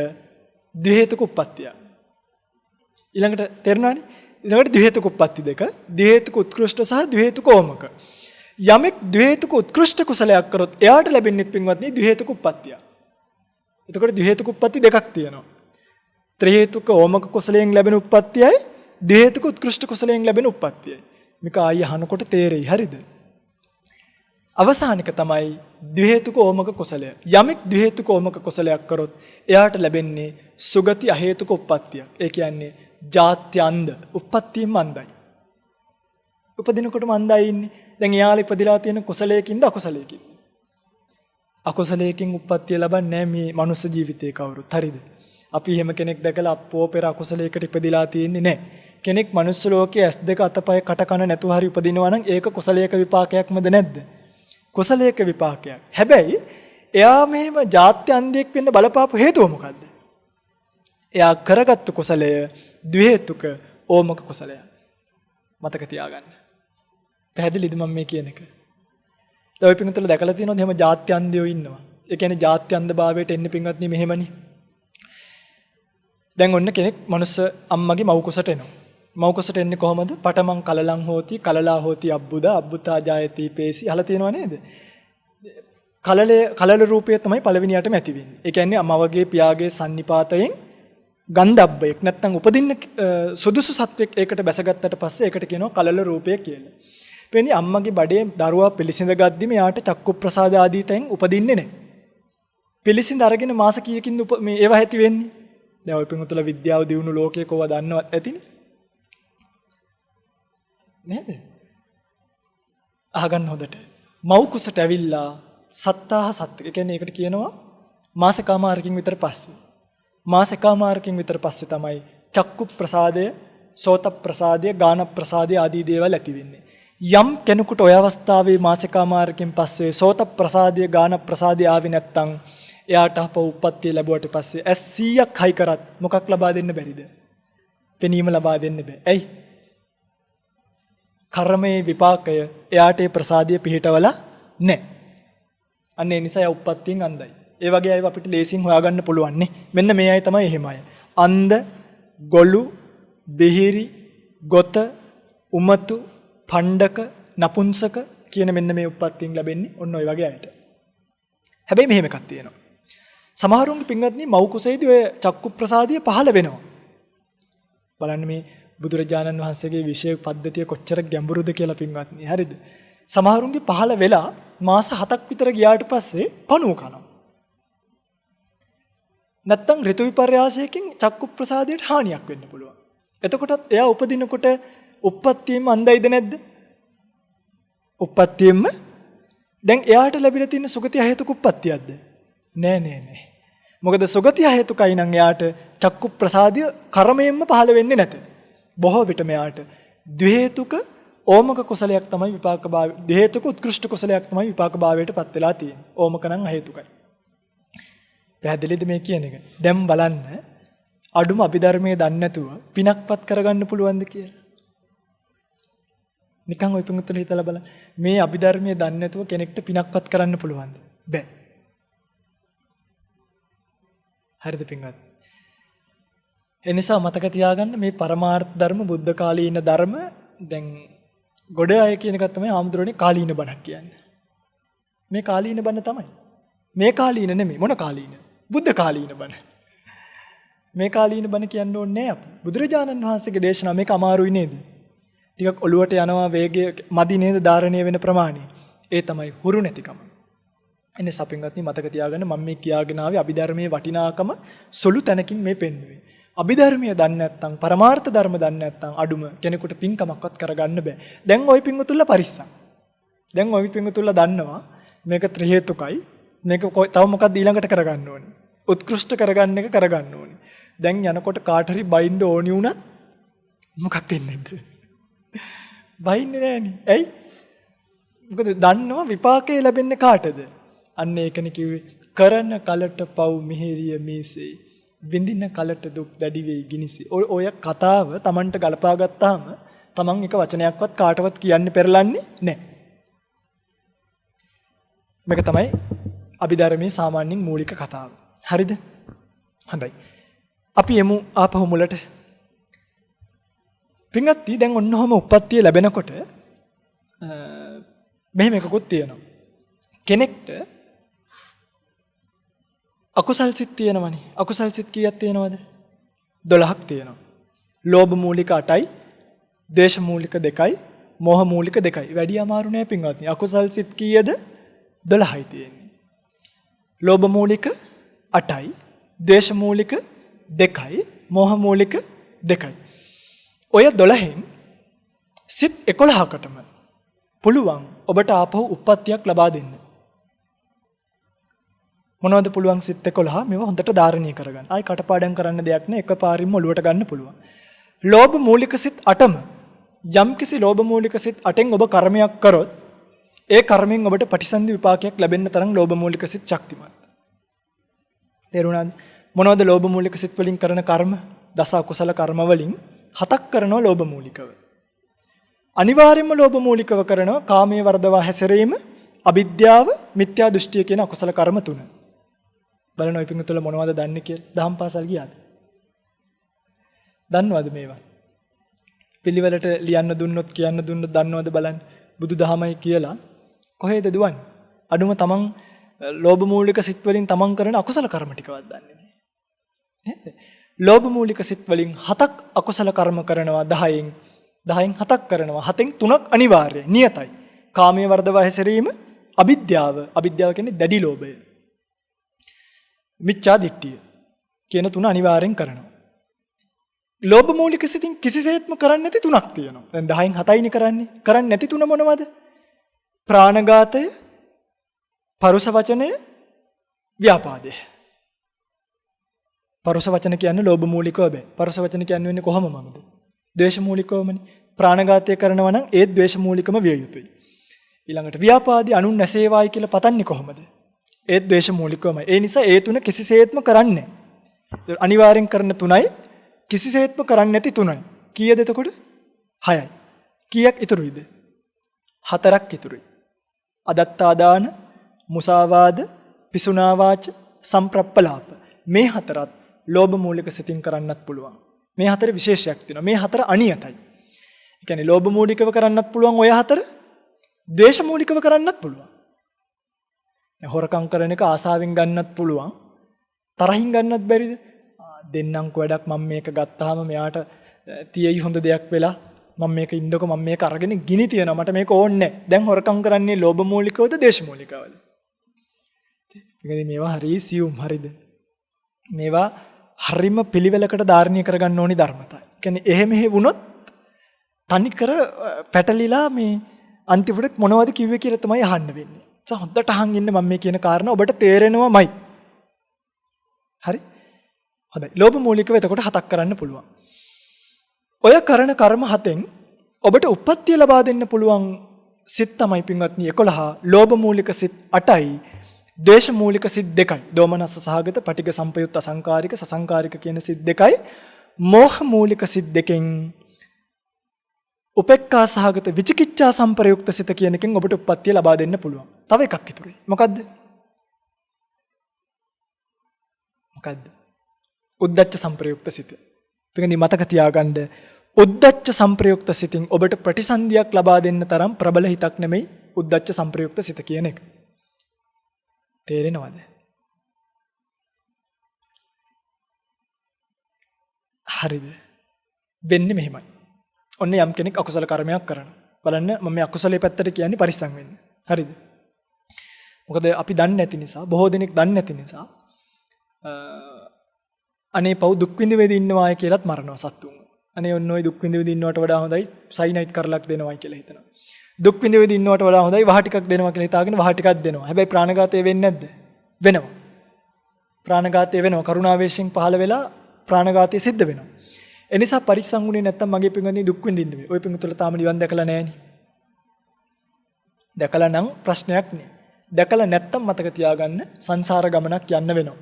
ද්වි හේතුක උප්පත්තියක්. ඊළඟට තේරෙනවනේ? ඊළඟට ද්වි හේතුක උප්පත්ති දෙක, ද්වි හේතුක උත්කෘෂ්ඨ සහ ද්වි හේතුක ඕමක. යමෙක් ද්වි හේතුක උත්කෘෂ්ඨ කුසලයක් කරොත් එයාට ලැබෙන්නේ පින්වත්නි ද්වි හේතුක උප්පත්තිය. එතකොට ද්වි හේතුක උප්පත්ති දෙකක් තියෙනවා. ත්‍රි හේතුක ඕමක කුසලයෙන් ලැබෙන උප්පත්තියයි ද්වි හේතුක උත්කෘෂ්ඨ කුසලයෙන් ලැබෙන උප්පත්තියයි. මේක ආයෙ අහනකොට තේරෙයි. හරිද? අවසානික තමයි ද්වි හේතුක ඕමක කුසලය. යමෙක් ද්වි හේතුක ඕමක කුසලයක් කරොත් එයාට ලැබෙන්නේ සුගති අහේතුක උප්පත්තියක්. ඒ කියන්නේ ජාත්‍යන්ද උප්පත්තියම අන්දයි. උපදිනකොටම අන්දයි ඉන්නේ. දැන් එයාලා ඉපදිලා තියෙන කුසලයකින්ද අකුසලයකින්ද? අකුසලයකින් උප්පත්තිය ලබන්නේ මේ මනුස්ස ජීවිතේ කවුරුත්. හරිද? අපි එහෙම කෙනෙක් දැකලා අපෝ පෙර අකුසලයකට ඉපදිලා තියෙන්නේ නැහැ. කෙනෙක් මනුස්ස ලෝකයේ S2 අතපය කට කන නැතුව හරි උපදිනවා නම් ඒක කුසලයක විපාකයක්මද නැද්ද? කුසලයක විපාකයක්. හැබැයි එයා මෙහෙම ජාත්‍යන්තයක් වෙන්න බලපාපු හේතුව මොකද්ද? එයා කරගත්තු කුසලය ද්වි හේතුක ඕමක කුසලයක්. මතක තියාගන්න. පැහැදිලිද මම මේ කියන එක? දැන් ඔය පින්තුල දැකලා තියෙනවද එහෙම ජාත්‍යන්තයෝ ඉන්නවා. ඒ කියන්නේ ජාත්‍යන්ත භාවයට එන්නේ පින්වත්නි මෙහෙමනේ. දැන් ඔන්න කෙනෙක් මනුස්ස අම්මගේ මව් කුසට එනවා. මව් කුසට එන්නේ කොහමද? පඨමං කලලං හෝති කලලා හෝති අබ්බුදා අබ්බුතා ජායති පේසි අහලා තියෙනව නේද? කලල රූපය තමයි පළවෙනියටම ඇති වෙන්නේ. ඒ කියන්නේ අමවගේ පියාගේ සන්නිපාතයෙන් ගන්ධබ්බයක් නැත්නම් උපදින්න සුදුසු සත්වෙක් ඒකට බැසගත්තට පස්සේ ඒකට කියනවා කලල රූපය කියලා. එපෙන්නේ අම්මගේ බඩේ දරුවා පිළිසිඳ ගද්දිම යාට චක්කු ප්‍රසාද ආදී තැන් උපදින්නේ නැහැ. පිළිසිඳ අරගෙන මාස කීයකින්ද මේ ඒවා ඇති වෙන්නේ? දැන් ඔය පින්තුල විද්‍යාව දියුණු ලෝකයේ කොහොමද දන්නවත් ඇතිනේ. නේද? අහගන්න හොඳට. මව් කුසට ඇවිල්ලා සත්තාහ සත්. ඒ කියන්නේ ඒකට කියනවා මාසකමාරකින් විතර පස්සේ. මාසකමාරකින් විතර පස්සේ තමයි චක්කු ප්‍රසාදය, සෝත ප්‍රසාදය, ගාන ප්‍රසාදය ආදී දේවල් ඇති වෙන්නේ. යම් කෙනෙකුට ඔය අවස්ථාවේ මාසකමාරකින් පස්සේ සෝත ප්‍රසාදය, ගාන ප්‍රසාදය ආවේ නැත්තම් එයාට අප උප්පත්තිය ලැබුවට පස්සේ ඇස් 100ක් හයි කරත් මොකක් ලබා දෙන්න බැරිද? පෙනීම ලබා දෙන්න බෑ. ඇයි? කර්මයේ විපාකය එයාට ඒ ප්‍රසාදය පිහිටවලා නැහැ. අන්න ඒ නිසා එයා උප්පත්තියෙන් අන්ධයි. ඒ වගේ අය අපිට ලේසියෙන් හොයාගන්න පුළුවන් නේ. මෙන්න මේ අය තමයි එහෙම අය. අන්ධ, ගොළු, බිහිරි, ගොත, උමතු, පණ්ඩක, නපුංසක කියන මෙන්න මේ උප්පත්තියෙන් ලැබෙන්නේ ඔන්න ඔය වගේ අයට. හැබැයි මෙහෙම එකක් තියෙනවා. සමහරුන්ගේ පින්වත්නි මව් කුසේදී ඔය චක්කු ප්‍රසාදිය පහළ වෙනවා. බලන්න මේ බුදුරජාණන් වහන්සේගේ විශේෂ පද්ධතිය කොච්චර ගැඹුරුද කියලා පින්වත්නි. හරිද? සමහරුන්ගේ පහළ වෙලා මාස 7ක් විතර ගියාට පස්සේ පණුව කනවා. නැත්තම් ඍතු විපර්යාසයකින් චක්කු ප්‍රසාදයට හානියක් වෙන්න පුළුවන්. එතකොටත් එයා උපදිනකොට උප්පත්තියෙම අන්ධයිද නැද්ද? උප්පත්තියෙම දැන් එයාට ලැබිලා තියෙන සුගතිය හේතුක උප්පත්තියක්ද? නෑ. මොකද සුගතිය හේතුකයි නම් එයාට චක්කු ප්‍රසාදිය කර්මයෙන්ම පහළ වෙන්නේ නැත. බොහෝ විට මෙයාට ද්වේතුක ඕමක කුසලයක් තමයි විපාක භාවය. ද්වේතුක උත්කෘෂ්ඨ කුසලයක් තමයි විපාක භාවයට පත් වෙලා තියෙන්නේ. ඕමක නම් හේතුකයි. පැහැදිලිද මේ කියන එක? දැන් බලන්න අඩුම අභිධර්මයේ දන්නේ නැතුව පිනක්පත් කරගන්න පුළුවන්ද කියලා. නිකන් ඔය පිටුතල හිතලා බලන්න. මේ අභිධර්මයේ දන්නේ නැතුව කෙනෙක්ට පිනක්පත් කරන්න පුළුවන්ද? බෑ. හරිද පින්වත්? එනිසා මතක තියාගන්න මේ පරමාර්ථ ධර්ම බුද්ධ කාලීන ධර්ම දැන් ගොඩ අය කියන එක තමයි ආම්දුරනේ කාලීන බණක් කියන්නේ. මේ කාලීන බණ තමයි. මේ කාලීන නෙමෙයි මොන කාලීන? බුද්ධ කාලීන බණ. මේ කාලීන බණ කියන්න ඕනේ නැහැ අපි. බුදුරජාණන් වහන්සේගේ දේශනාව මේක අමාරුයි නේද? ටිකක් ඔළුවට යනවා වේගය මදි නේද ධාරණය වෙන ප්‍රමාණය. ඒ තමයි හුරු නැතිකම. එන්නේ සපින්ගත්නි මතක තියාගන්න මම මේ කියාගෙන ආවේ අභිධර්මයේ වටිනාකම සොළු තැනකින් මේ පෙන්වුවේ. අභිධර්මයේ දන්නේ නැත්නම් පරමාර්ථ ධර්ම දන්නේ නැත්නම් අඩුම කෙනෙකුට පින්කමක්වත් කරගන්න බෑ. දැන් ওই පින්වතුන්ලා පරිස්සම්. දැන් ওই පින්වතුන්ලා දන්නවා මේක ත්‍රි හේතුකයි. මේක තව මොකක්ද ඊළඟට කරගන්න ඕනේ. උත්කෘෂ්ඨ කරගන්න එක කරගන්න ඕනේ. දැන් යනකොට කාට හරි බයින්න ඕනි වුණත් මොකක් වෙන්නේද? බයින්නේ නෑනේ. ඇයි? මොකද දන්නවා විපාකේ ලැබෙන්නේ කාටද? අන්න ඒකනේ කිව්වේ කරන කලට පව් මිහිරිය මේසේ විඳින කලට දුක් දැඩි වෙයි ගිනිසි. ඔය කතාව Tamanට ගලපා ගත්තාම Taman එක වචනයක්වත් කාටවත් කියන්න පෙරලන්නේ නැහැ. මේක තමයි අභිධර්මයේ සාමාන්‍යයෙන් මූලික කතාව. හරිද? හොඳයි. අපි යමු ආපහු මුලට. පින්වත්නි දැන් ඔන්නෝම උප්පත්තිය ලැබෙනකොට මෙහෙම එකකුත් තියෙනවා. කෙනෙක්ට අකුසල් සිත් තියෙනවනේ. අකුසල් සිත් කීයක් තියෙනවද? 12ක් තියෙනවා. ලෝභ මූලික 8යි, ද්වේෂ මූලික 2යි, මෝහ මූලික 2යි. වැඩි අමාරු නෑ පින්වත්නි. අකුසල් සිත් කීයද? 12යි තියෙන්නේ. ලෝභ මූලික 8යි, ද්වේෂ මූලික 2යි, මෝහ මූලික 2යි. ඔය 12න් සිත් 11කටම පුළුවන් ඔබට ආපහු උප්පත්තියක් ලබා දෙන්න. මොනවද පුළුවන් සිත් 11? මේව හොඳට ධාරණය කරගන්න. ආයි කටපාඩම් කරන්න දෙයක් නෑ. එකපාරින්ම ඔලුවට ගන්න පුළුවන්. ලෝභ මූලික සිත් 8ම යම්කිසි ලෝභ මූලික සිත් 8න් ඔබ කර්මයක් කරොත් ඒ කර්මයෙන් ඔබට ප්‍රතිසන්දි විපාකයක් ලැබෙන්න තරම් ලෝභ මූලික සිත් ශක්තිමත්. තේරුණාද? මොනවද ලෝභ මූලික සිත් වලින් කරන කර්ම? දස අකුසල කර්ම වලින් 7ක් කරනවා ලෝභ මූලිකව. අනිවාර්යයෙන්ම ලෝභ මූලිකව කරනවා කාමයේ වර්ධවා හැසිරීම, අවිද්‍යාව, මිත්‍යා දෘෂ්ටිය කියන අකුසල කර්ම 3. බලන්න ඔය පිටුතුල මොනවද දන්නේ කියලා. දහම් පාසල් ගියාද? දන්නවද මේවා? පිළිවෙලට ලියන්න දුන්නොත් කියන්න දුන්නොත් දන්නවද බලන්න. බුදුදහමයි කියලා කොහෙද දුවන්නේ? අඩුම තමන් ලෝභ මූලික සිත් වලින් තමන් කරන අකුසල කර්ම ටිකවත් දන්නේ නැහැ. නේද? ලෝභ මූලික සිත් වලින් 7ක් අකුසල කර්ම කරනවා 10න් 7ක් කරනවා 7න් 3ක් අනිවාර්යයි නියතයි. කාමයේ වර්ධවා හැසිරීම, අවිද්‍යාව කියන්නේ දැඩි ලෝභය. මිච්ඡා දිට්ඨිය කියන 3 අනිවාර්යෙන් කරනවා. ලෝභ මූලික සිතින් කිසිසේත්ම කරන්නේ නැති තුනක් තියෙනවා. දැන් 10න් 7යිනේ කරන්නේ. කරන්නේ නැති තුන මොනවද? ප්‍රාණඝාතය, පරුෂ වචනය, ව්‍යාපාදය. පරුෂ වචන කියන්නේ ලෝභ මූලිකව බෑ. පරුෂ වචන කියන්නේ වෙන්නේ කොහොමද? ද්වේෂ මූලිකවමනේ. ප්‍රාණඝාතය කරනවා නම් ඒ ද්වේෂ මූලිකම විය යුතුයි. ඊළඟට ව්‍යාපාදී අනුන් නැසේවායි කියලා පතන්නේ කොහොමද? ඒ ද්වේෂ මූලිකවමයි. ඒ නිසා ඒ තුන කිසිසේත්ම කරන්නේ නැහැ. අනිවාර්යෙන් කරන තුනයි කිසිසේත්ම කරන්නේ නැති තුනයි. කීයද එතකොට? 6යි. කීයක් ඉතුරුයිද? 4ක් ඉතුරුයි. අදත්තාදාන, මුසාවාද, පිසුනා වාච, සම්ප්‍රප්පලාප. මේ 4ත් ලෝභ මූලික සිතින් කරන්නත් පුළුවන්. මේ 4 විශේෂයක් තියෙනවා. මේ 4 අනියතයි. ඒ කියන්නේ ලෝභ මූලිකව කරන්නත් පුළුවන් ඔය 4. ද්වේෂ මූලිකව කරන්නත් පුළුවන්. හොරකම් කරන එක ආසාවෙන් ගන්නත් පුළුවන්. තරහින් ගන්නත් බැරිද? දෙන්නම්ක වැඩක් මම මේක ගත්තාම මෙයාට තියෙයි හොඳ දෙයක් වෙලා මම මේක ඉන්නකො මම මේක අරගෙන ගිනි තියනවා මට මේක ඕනේ නැහැ. දැන් හොරකම් කරන්නේ ලෝභ මූලිකවද ද්වේෂ මූලිකවද? ඉතින් මේවා හරි සියුම් හරිද? මේවා හරිම පිළිවෙලකට ධාරණය කරගන්න ඕනි ධර්මතා. ඒ කියන්නේ එහෙම වුණොත් තනිකර පැටලිලා මේ අන්තිමට මොනවද කිව්වේ කියලා තමයි අහන්න වෙන්නේ. හොඳට අහන් ඉන්න මම මේ කියන කාරණා ඔබට තේරෙනවමයි. හරි? හොඳයි. ලෝභ මූලිකව එතකොට 7ක් කරන්න පුළුවන්. ඔය කරන කර්ම 7න් ඔබට උප්පත්තිය ලබා දෙන්න පුළුවන් සිත් තමයි පින්වත්නි 11. ලෝභ මූලික සිත් 8යි. ද්වේෂ මූලික සිත් 2යි. දෝමනස්ස සහගත, පටිඝ සම්පයුක්ත අසංකාරික, සසංකාරික කියන සිත් 2යි. මෝහ මූලික සිත් 2කින් උපේක්ඛා සහගත විචිකිච්ඡා සම්ප්‍රයුක්ත සිත කියන එකෙන් ඔබට උප්පත්තිය ලබා දෙන්න පුළුවන්. තව එකක් ඉතුරුයි. මොකද්ද? මොකද්ද? උද්දච්ච සම්ප්‍රයුක්ත සිත. පිටින් මතක තියාගන්න උද්දච්ච සම්ප්‍රයුක්ත සිතින් ඔබට ප්‍රතිසන්දියක් ලබා දෙන්න තරම් ප්‍රබල හිතක් නෙමෙයි උද්දච්ච සම්ප්‍රයුක්ත සිත කියන එක. තේරෙනවද? හරිද? වෙන්නේ මෙහෙමයි. ඔන්න යම් කෙනෙක් අකුසල කර්මයක් කරනවා. බලන්න මම මේ අකුසලයේ පැත්තට කියන්නේ පරිස්සම් වෙන්න. හරිද? මොකද අපි දන්නේ නැති නිසා, බොහෝ දෙනෙක් දන්නේ නැති නිසා අනේ පව් දුක් විඳ වෙද ඉන්නවායි කියලාත් මරනවා සත්තුන්. අනේ ඔන්න ඔය දුක් විඳ වෙද ඉන්නවට වඩා හොඳයි සයිනයිට් කරලක් දෙනවායි කියලා හිතනවා. දුක් විඳ වෙද ඉන්නවට වඩා හොඳයි වහ ටිකක් දෙනවා කියලා හිතාගෙන වහ ටිකක් දෙනවා. හැබැයි ප්‍රාණඝාතය වෙන්නේ නැද්ද? වෙනවා. ප්‍රාණඝාතය වෙනවා. කරුණාවේශයෙන් පහළ වෙලා ප්‍රාණඝාතය සිද්ධ වෙනවා. එනිසා පරිස්සම් වුණේ නැත්තම් මගේ පිංගුතුනි දුක් විඳින්න වෙයි. ඔය පිංගුතුලා තාම නිවන් දැකලා නැහෙනි. දැකලා නම් ප්‍රශ්නයක් නෑ. දැකලා නැත්තම් මතක තියාගන්න සංසාර ගමනක් යන්න වෙනවා.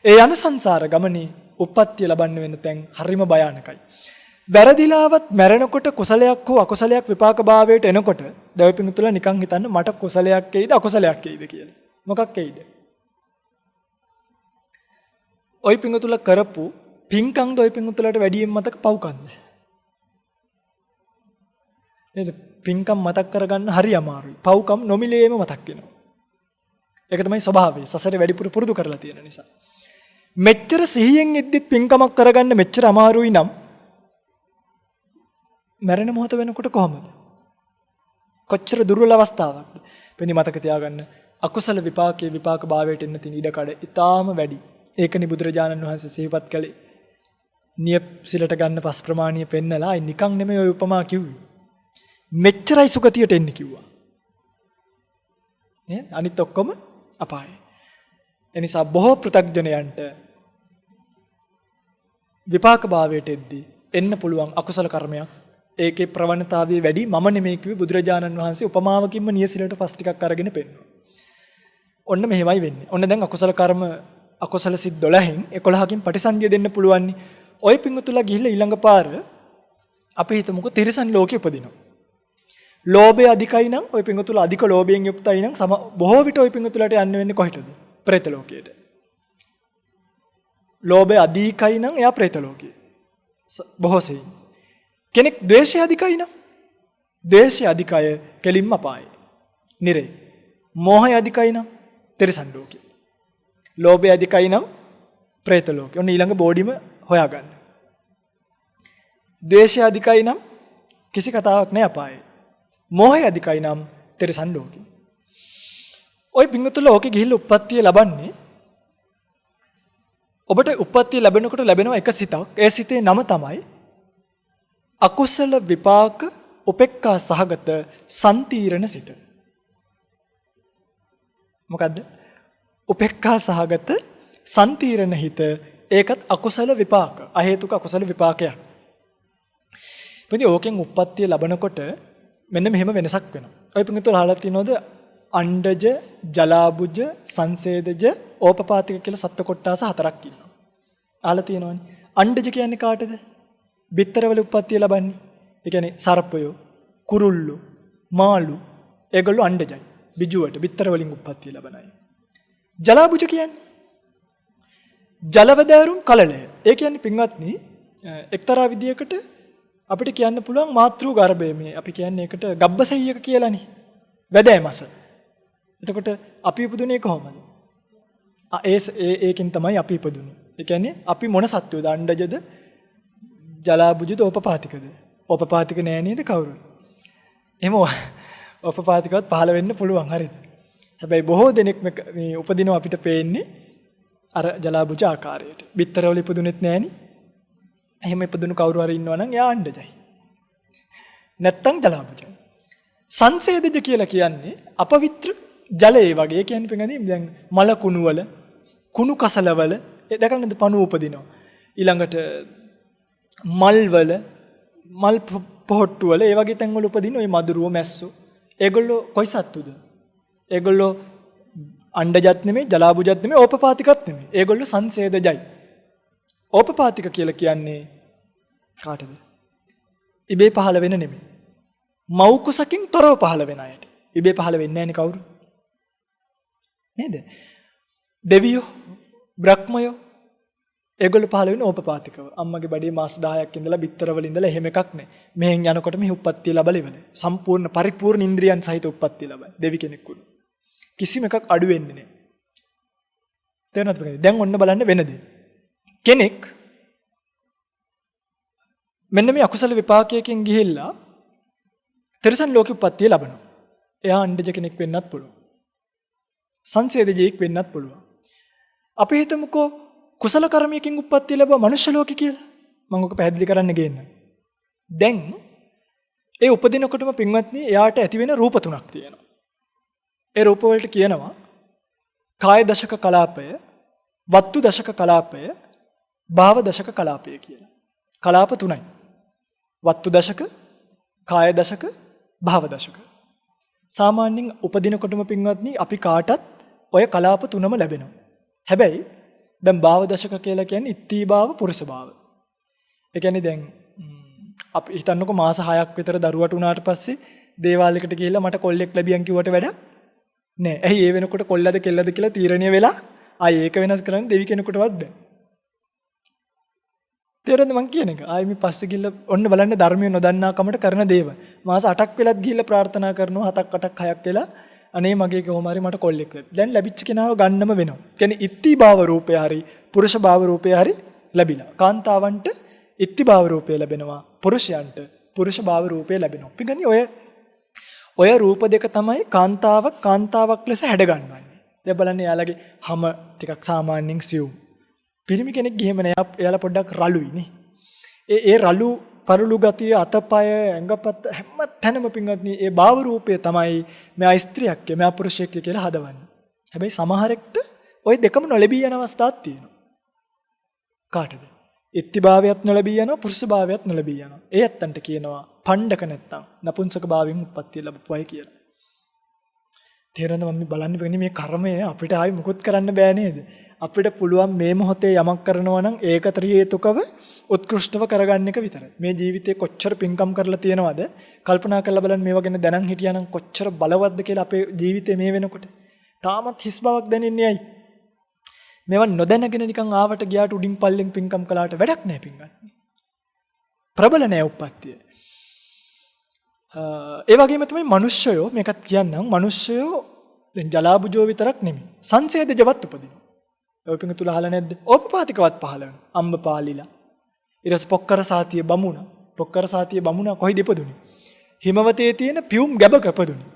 ඒ යන සංසාර ගමනේ උප්පත්තිය ලබන්න වෙන තැන් හරිම භයානකයි. වැරදිලාවත් මැරෙනකොට කුසලයක් හෝ අකුසලයක් විපාක භාවයට එනකොට දැන් පිංගුතුලා නිකන් හිතන්න මට කුසලයක් එයිද අකුසලයක් එයිද කියලා. මොකක් එයිද? ඔය පිංගුතුලා කරපු පින්කම්ද ඔය පින්කුතුලට වැඩියෙන් මතක පව්කම්ද? නේද? පින්කම් මතක් කරගන්න හරි අමාරුයි. පව්කම් නොමිලේම මතක් වෙනවා. ඒක තමයි ස්වභාවය. සසරේ වැඩිපුර පුරුදු කරලා තියෙන නිසා. මෙච්චර සිහියෙන් ඉද්දිත් පින්කමක් කරගන්න මෙච්චර අමාරුයි නම් මරණ මොහොත වෙනකොට කොහමද? කොච්චර දුර්වල අවස්ථාවක්ද? වෙනි මතක තියාගන්න අකුසල විපාකයේ විපාක භාවයට එන්න තියෙන ඉඩකඩ ඊටාම වැඩි. ඒකනි බුදුරජාණන් වහන්සේ සිහිපත් කළේ. නිය සිලට ගන්න පස් ප්‍රමාණීය පෙන්නලා අයි නිකන් නෙමෙයි ඔය උපමා කිව්වේ. මෙච්චරයි සුගතියට එන්නේ කිව්වා. නේද? අනිත් ඔක්කොම අපායයි. එනිසා බොහෝ පෘථග්ජනයන්ට විපාක භාවයට එද්දී එන්න පුළුවන් අකුසල කර්මයක්. ඒකේ ප්‍රවණතාවය වැඩි. මම නෙමෙයි කිව්වේ බුදුරජාණන් වහන්සේ උපමාවකින්ම නිය සිලට පස් ටිකක් අරගෙන පෙන්වනවා. ඔන්න මෙහෙමයි වෙන්නේ. ඔන්න දැන් අකුසල කර්ම අකුසල සිත් 12න් 11කින් ප්‍රතිසන්දිය දෙන්න පුළුවන්. ඔය පිංගුතුලා ගිහිල්ලා ඊළඟ පාර අපි හිතමුකෝ තිරිසන් ලෝකෙ උපදිනවා. ලෝභය අධිකයි නම් ඔය පිංගුතුලා අධික ලෝභයෙන් යුක්තයි නම් බොහෝ විට ඔය පිංගුතුලාට යන්න වෙන්නේ කොහෙටද? പ്രേත ලෝකයට. ලෝභය අධිකයි නම් එයා പ്രേත ලෝකේ. බොහෝ සෙයින්. කෙනෙක් ද්වේෂය අධිකයි නම් ද්වේෂය අධිකය කෙලින්ම අපායේ. නිරේ. මෝහය අධිකයි නම් තිරිසන් ලෝකේ. ලෝභය අධිකයි නම් പ്രേත ලෝකේ. ඔන්න ඊළඟ බෝඩිම හොයාගන්න. ද්වේෂය අධිකයි නම් කිසි කතාවක් නෑ අපායේ. මෝහය අධිකයි නම් තිරිසන් ලෝකේ. ඔය පිංගුතුලා ඕකේ ගිහිල්ලා උප්පත්තිය ලබන්නේ ඔබට උප්පත්තිය ලැබෙනකොට ලැබෙනවා එක සිතක්. ඒ සිතේ නම තමයි අකුසල විපාක උපේක්ඛා සහගත සම්තීරණ සිත. මොකද්ද? උපේක්ඛා සහගත සම්තීරණ හිත. ඒකත් අකුසල විපාක. අහේතුක අකුසල විපාකයක්. ඉතින් ඕකෙන් උප්පත්තිය ලැබනකොට මෙන්න මෙහෙම වෙනසක් වෙනවා. ඔය පිටුතුල අහලා තියෙනවද? අණ්ඩජ, ජලාබුජ, සංසේදජ, ඕපපාතික කියලා සත්ත්ව කොට්ටාස 4ක් ඉන්නවා. අහලා තියෙනවනේ. අණ්ඩජ කියන්නේ කාටද? බිත්තරවල උප්පත්තිය ලබන්නේ. ඒ කියන්නේ සර්පයෝ, කුරුල්ලෝ, මාළු ඒගොල්ලෝ අණ්ඩජයි. බිජුවට බිත්තර වලින් උප්පත්තිය ලබන අය. ජලාබුජ කියන්නේ ජලවදෑරුම් කලලය. ඒ කියන්නේ පින්වත්නි එක්තරා විදියකට අපිට කියන්න පුළුවන් මාතෘ ගර්භය මේ අපි කියන්නේ ඒකට ගබ්බසෙයියක කියලානේ. වැදෑමස. එතකොට අපි ඉපදුනේ කොහොමද? ඒකෙන් තමයි අපි ඉපදුනේ. ඒ කියන්නේ අපි මොන සත්වයෝද? අණ්ඩජද, ජලාබුජද, ඕපපාතිකද? ඕපපාතික නෑ නේද කවුරුත්? එහෙම ඕපපාතිකවත් පහළ වෙන්න පුළුවන් හරිද? හැබැයි බොහෝ දෙනෙක් මේ උපදිනව අපිට පේන්නේ අර ජලාබුජ ආකාරයට. බිත්තරවල ඉපදුනෙත් නෑනේ. එහෙම ඉපදුණු කවුරු හරි ඉන්නවා නම් එයා අණ්ඩජයි. නැත්තම් ජලාබුජයි. සංසේදජ කියලා කියන්නේ අපවිත්‍ර ජලයේ වගේ. කියන්නේ පිටින් දැන් මල කුණු වල, කුණු කසල වල දැකන්නද පණු උපදිනවා. ඊළඟට මල් වල, මල් පොහට්ටු වල ඒ වගේ තැන් වල උපදින ওই මදුරුව මැස්සෝ. ඒගොල්ලෝ කොයි සත්තුද? ඒගොල්ලෝ අණ්ඩජත් නෙමෙයි, ජලාබුජත් නෙමෙයි, ඕපපාතිකත් නෙමෙයි. ඒගොල්ලෝ සංසේදජයි. ඕපපාතික කියලා කියන්නේ කාටද? ඉබේ පහළ වෙන නෙමෙයි. මව් කුසකින් තොරව පහළ වෙන අයට. ඉබේ පහළ වෙන්නේ නැහැනේ කවුරු? නේද? දෙවියෝ, බ්‍රහ්මයෝ ඒගොල්ලෝ පහළ වෙන්නේ ඕපපාතිකව. අම්මගේ බඩේ මාස 10ක් ඉඳලා බිත්තරවල ඉඳලා එහෙම එකක් නැහැ. මෙහෙන් යනකොට මෙහි උප්පත්තිය ලැබලා ඉවරයි. සම්පූර්ණ පරිපූර්ණ ඉන්ද්‍රියන් සහිත උප්පත්තිය ලැබයි. දෙවි කෙනෙක් වුණා. කිසිම එකක් අඩු වෙන්නේ නැහැ. තේරුණාද? දැන් ඔන්න බලන්න වෙන දේ. කෙනෙක් මෙන්න මේ අකුසල විපාකයකින් ගිහිල්ලා තිරිසන් ලෝක උප්පත්තිය ලබනවා. එයා අණ්ඩජ කෙනෙක් වෙන්නත් පුළුවන්. සංසේදජෙක් වෙන්නත් පුළුවන්. අපි හිතමුකෝ කුසල කර්මයකින් උප්පත්තිය ලැබුවා මනුෂ්‍ය ලෝකෙ කියලා. මම ඔක පැහැදිලි කරන්න ගේන්න. දැන් ඒ උපදිනකොටම පින්වත්නි එයාට ඇති වෙන රූප තුනක් තියෙනවා. ඒ රූප වලට කියනවා කාය දශක කලාපය, වත්තු දශක කලාපය, භාව දශක කලාපය කියලා. කලාප තුනයි. වත්තු දශක, කාය දශක, භාව දශක. සාමාන්‍යයෙන් උපදිනකොටම පින්වත්නි අපි කාටත් ඔය කලාප තුනම ලැබෙනවා. හැබැයි දැන් භාව දශක කියලා කියන්නේ ඉත්ති භාව, පුරුෂ භාව. ඒ කියන්නේ දැන් අපි හිතන්නකො මාස 6ක් විතර දරුවට උනාට පස්සේ දේවාලයකට ගිහිල්ලා මට කොල්ලෙක් ලැබියන් කිව්වට වැඩක් නෑ. ඇයි ඒ වෙනකොට කොල්ලද කෙල්ලද කියලා තීරණය වෙලා ආයේ ඒක වෙනස් කරන්න දෙවි කෙනෙකුටවත් බෑ. තේරෙනවද මං කියන එක? ආයේ මේ පස්සේ ගිහිල්ලා ඔන්න බලන්න ධර්මය නොදන්නා කමට කරන දේව. මාස 8ක් වෙලත් ගිහිල්ලා ප්‍රාර්ථනා කරනවා 7ක් 8ක් 6ක් වෙලා අනේ මගේ කොහොම හරි මට කොල්ලෙක් ලැබෙන්න. දැන් ලැබිච්ච කෙනාව ගන්නම වෙනවා. කියන්නේ ඉත්ති භාව රූපය හරි පුරුෂ භාව රූපය හරි ලැබිලා. කාන්තාවන්ට ඉත්ති භාව රූපය ලැබෙනවා. පුරුෂයන්ට පුරුෂ භාව රූපය ලැබෙනවා. පිටින් ඔය රූප දෙක තමයි කාන්තාවක් ලෙස හැඩ ගන්නවන්නේ. දැන් බලන්න යාළගේ හැම ටිකක් සාමාන්‍යයෙන් සියුම්. පිරිමි කෙනෙක් ගිහිම නෑ. එයාලා පොඩ්ඩක් රළුයි නේ. ඒ රළු පරුළු ගතිය අතපය ඇඟපත හැම තැනම පින්වත්නි ඒ භාව රූපය තමයි මෙයා ස්ත්‍රියක් මෙයා පුරුෂයෙක් කියලා හදවන්නේ. හැබැයි සමහරෙක්ට ওই දෙකම නොලැබී යන අවස්ථාවක් තියෙනවා. කාටද? ඉත්ති භාවයත් නොලැබී යනවා පුරුෂ භාවයත් නොලැබී යනවා. ඒ ඇත්තන්ට කියනවා පණ්ඩක නැත්තම් නපුංසක භාවයෙන් උප්පත්තිය ලැබපු අය කියලා. තේරෙනවද මම බලන්නේ මේ කර්මය අපිට ආයි මුකුත් කරන්න බෑ නේද? අපිට පුළුවන් මේ මොහොතේ යමක් කරනවා නම් ඒකට හේතුකව උත්කෘෂ්ටව කරගන්න එක විතරයි. මේ ජීවිතේ කොච්චර පින්කම් කරලා තියෙනවද? කල්පනා කරලා බලන්න මේවා ගැන දැනන් හිටියානම් කොච්චර බලවත්ද කියලා අපේ ජීවිතේ මේ වෙනකොට. තාමත් හිස් බවක් දැනෙන්නේ ඇයි? මේවා නොදැනගෙන නිකන් ආවට ගියාට උඩින් පල්ලෙන් පින්කම් කළාට වැඩක් නැහැ පින්ගන්නේ. ප්‍රබල නැහැ උප්පත්තිය. ඒ වගේම තමයි මිනිස්සයෝ මේකත් කියන්නම් මිනිස්සයෝ දැන් ජලාබුජෝ විතරක් නෙමෙයි. සංසේදජවත් උපදිනවා. ඔය පිංගු තුල අහලා නැද්ද? ඕපපාතිකවත් පහළ වෙනවා. අම්බ පාලිලා. ඊට පොක්කර සාතිය බමුණ. පොක්කර සාතිය බමුණ කොයිද ඉපදුනේ? හිමවතේ තියෙන පියුම් ගැබක ඉපදුනේ.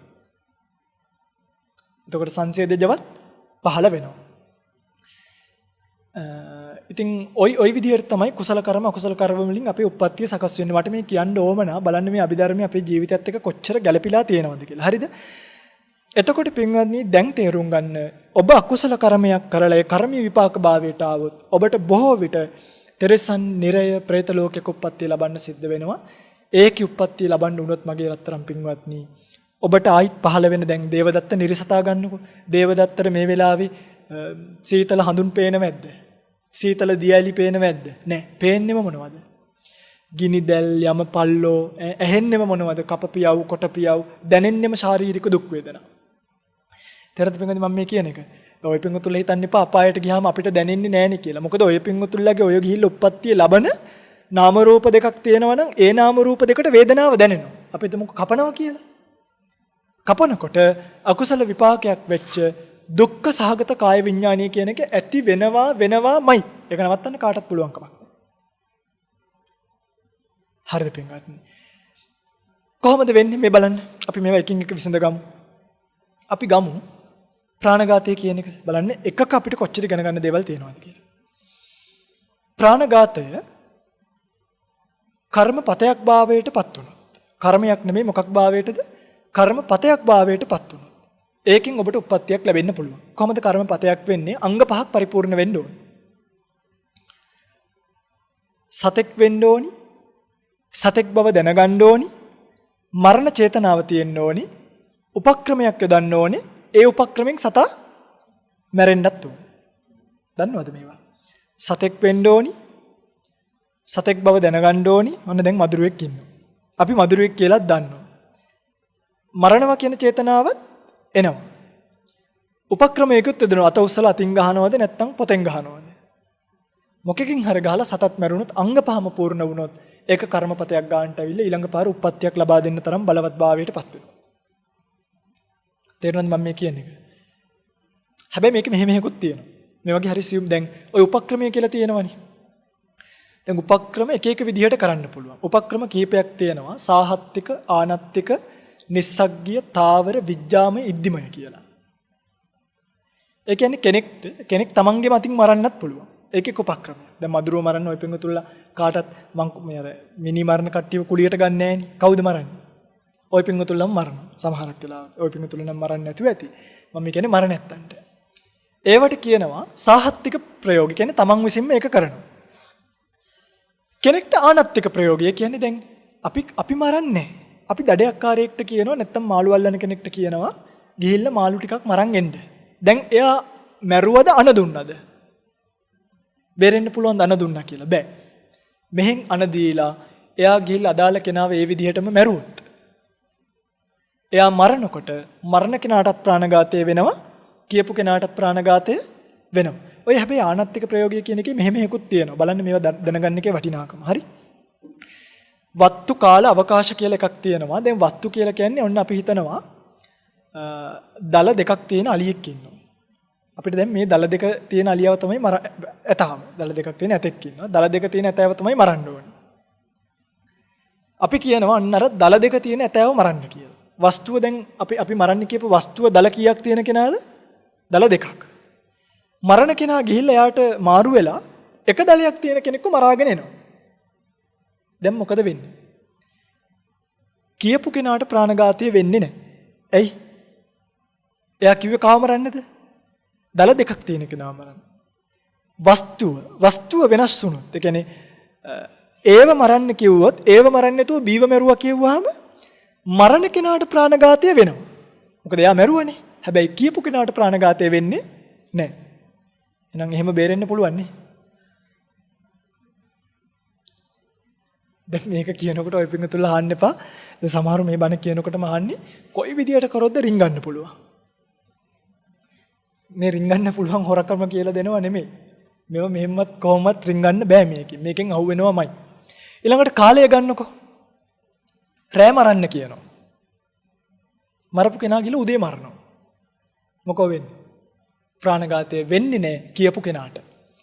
එතකොට සංසේදජවත් පහළ වෙනවා. ඉතින් ওই විදිහට තමයි කුසල කර්ම අකුසල කර්ම වලින් අපේ උප්පත්තිය සකස් වෙන්නේ. මට මේ කියන්න ඕමනා බලන්න මේ අභිධර්මයේ අපේ ජීවිතයත් එක්ක කොච්චර ගැළපීලා තියෙනවද කියලා. හරිද? එතකොට පින්වත්නි දැන් තේරුම් ගන්න ඔබ අකුසල කර්මයක් කරලා ඒ කර්මී විපාක භාවයට ආවොත් ඔබට බොහෝ විට තෙරසන් නිරය പ്രേත ලෝකයක උප්පත්තිය ලබන්න සිද්ධ වෙනවා. ඒකේ උප්පත්තිය ලබන්න උනොත් මගේ රත්තරන් පින්වත්නි ඔබට ආයිත් පහළ වෙන දැන් දේවදත්ත නිරිසතා ගන්නකො. දේවදත්තට මේ වෙලාවේ සීතල හඳුන් පේනවද? සීතල දියැලි පේනවද? නැහැ. පේන්නෙම මොනවද? ගිනි දැල් යම පල්ලෝ ඇහෙන්නෙම මොනවද? කපපියව් කොටපියව් දැනෙන්නෙම ශාරීරික දුක් වේදනා. තේරෙද පින්වත්නි මම මේ කියන එක? ඔය පින්වතුන්ලා හිතන්න එපා අපායට ගියාම අපිට දැනෙන්නේ නැහැ නේ කියලා. මොකද ඔය පින්වතුන්ලාගේ ඔය ගිහිල්ලා උප්පත්තිය ලබන නාම රූප දෙකක් තියෙනවා නම් ඒ නාම රූප දෙකට වේදනාව දැනෙනවා. අපි හිතමු කපනවා කියලා. කපනකොට අකුසල විපාකයක් වෙච්ච දුක්ඛ සහගත කාය විඥානීය කියන එක ඇති වෙනවාමයි. ඒක නවත්තන්න කාටවත් පුළුවන් කමක් නැහැ. හරිද පින්වත්නි? කොහොමද වෙන්නේ මේ බලන්න. අපි මේවා එකින් එක විසඳ ගමු. අපි ගමු ප්‍රාණඝාතය කියන එක බලන්න එකක අපිට කොච්චර ඉගෙන ගන්න දේවල් තියෙනවද කියලා. ප්‍රාණඝාතය කර්මපතයක් භාවයට පත් වුණොත්. කර්මයක් නෙමෙයි මොකක් භාවයටද? කර්මපතයක් භාවයට පත් වුණොත්. ඒකෙන් ඔබට උප්පත්තියක් ලැබෙන්න පුළුවන්. කොහොමද කර්මපතයක් වෙන්නේ? අංග පහක් පරිපූර්ණ වෙන්න ඕනේ. සතෙක් වෙන්න ඕනි. සතෙක් බව දැනගන්න ඕනි. මරණ චේතනාව තියෙන්න ඕනි. උපක්‍රමයක් යොදන්න ඕනේ. ඒ උපක්‍රමෙන් සතා මැරෙන්නත් ඕනේ. දන්නවද මේවා? සතෙක් වෙන්න ඕනි. සතෙක් බව දැනගන්න ඕනි. ඔන්න දැන් මදුරුවෙක් ඉන්නවා. අපි මදුරුවෙක් කියලාත් දන්නවා. මරණවා කියන චේතනාවත් එනවා. උපක්‍රමයකුත් යොදනවා. අත උස්සලා අතින් ගහනවද නැත්නම් පොතෙන් ගහනවද? මොකකින් හරි ගහලා සතත් මැරුණොත් අංග පහම පූර්ණ වුණොත් ඒක කර්මපතයක් ගන්නට ඇවිල්ලා ඊළඟ පාර උප්පත්තියක් ලබා දෙන්න තරම් බලවත් භාවයට පත් වෙනවා. තේරුණාද මම මේ කියන්නේ? හැබැයි මේක මෙහෙකුත් තියෙනවා. මේ වගේ හරි සියුම් දැන් ඔය උපක්‍රමය කියලා තියෙනවනේ. දැන් උපක්‍රම එක එක විදිහට කරන්න පුළුවන්. උපක්‍රම කීපයක් තියෙනවා. සාහත්තික, ආනත්තික, නිස්සග්ගිය, තාවර, විජ්ජාමය, ඉද්දිමය කියලා. ඒ කියන්නේ කෙනෙක් තමන්ගේ මතින් මරන්නත් පුළුවන්. ඒකෙක උපක්‍රමයක්. දැන් මදුරුව මරන්න ඔය පිංගුතුල්ලා කාටත් මං මේ අර මිනි මරණ කට්ටිය කුලියට ගන්න නෑනේ. කවුද මරන්නේ? ඔය පිංගුතුල්ලම මරනවා. සමහරක් වෙලාවට ඔය පිංගුතුල්ලා නම් මරන්නේ නැතුව ඇති. මම කියන්නේ මර නැත්තන්ට. ඒවට කියනවා සාහත්තික ප්‍රයෝග. කියන්නේ තමන් විසින්ම ඒක කරනවා. කෙනෙක්ට ආනත්තික ප්‍රයෝගය කියන්නේ දැන් අපි මරන්නේ. අපි දඩයක්කාරයෙක්ට කියනවා නැත්තම් මාළු අල්ලන කෙනෙක්ට කියනවා ගිහිල්ලා මාළු ටිකක් මරන් එන්න. දැන් එයා මැරුවද අන දුන්නද? බෙරෙන්න පුළුවන් අන දුන්නා කියලා බෑ. මෙහෙන් අන දීලා එයා ගිහිල්ලා අදාළ කෙනාව ඒ විදිහටම මැරුවොත් එයා මරනකොට මරණ කෙනාටත් ප්‍රාණඝාතය වෙනවා, කියපු කෙනාටත් ප්‍රාණඝාතය වෙනවා. ඔය හැබැයි ආනත්තික ප්‍රයෝගය කියන එකේ මෙහෙකුත් තියෙනවා. බලන්න මේවා දැනගන්න එකේ වටිනාකම. හරි? වස්තු කාල අවකාශ කියලා එකක් තියෙනවා. දැන් වස්තු කියලා කියන්නේ ඔන්න අපි හිතනවා දල දෙකක් තියෙන අලියෙක් ඉන්නවා. අපිට දැන් මේ දල දෙක තියෙන අලියව තමයි ඇතාව. දල දෙකක් තියෙන ඇතෙක් ඉන්නවා. දල දෙක තියෙන ඇතාව තමයි මරන්න ඕනේ. අපි කියනවා අන්න අර දල දෙක තියෙන ඇතාව මරන්න කියලා. වස්තුව දැන් අපි මරන්න කියපු වස්තුව දල කීයක් තියෙන කෙනාද? දල දෙකක්. මරණ කෙනා ගිහිල්ලා එයාට මාරු වෙලා එක දලයක් තියෙන කෙනෙක්ව මරාගෙන එනවා. දැන් මොකද වෙන්නේ? කියපු කෙනාට ප්‍රාණඝාතය වෙන්නේ නැහැ. ඇයි? එයා කිව්වේ කාව මරන්නද? දල දෙකක් තියෙන කෙනා මරන්න. වස්තුව වෙනස් වුණොත්, ඒ කියන්නේ ඒව මරන්න කිව්වොත් ඒව මරන්නේ නැතුව බීව මැරුවා කියුවාම මරණ කෙනාට ප්‍රාණඝාතය වෙනවා. මොකද එයා මැරුවනේ. හැබැයි කියපු කෙනාට ප්‍රාණඝාතය වෙන්නේ නැහැ. එහෙනම් එහෙම බේරෙන්න පුළුවන් නේ. දැන් මේක කියනකොට ඔය පිංගුතුල්ලා අහන්න එපා. දැන් සමහරු මේ බණ කියනකොටම අහන්නේ කොයි විදියට කරොත්ද රින්ගන්න පුළුවන්. මේ රින්ගන්න පුළුවන් හොරකම කියලා දෙනව නෙමෙයි. මේව මෙහෙමත් කොහොමවත් රින්ගන්න බෑ මේකෙන්. මේකෙන් අහු වෙනවමයි. ඊළඟට කාලය ගන්නකො. රෑ මරන්න කියනවා. මරපු කෙනා ගිල උදේ මරනවා. මොකෝ වෙන්නේ? ප්‍රාණඝාතය වෙන්නේ නැහැ කියපු කෙනාට.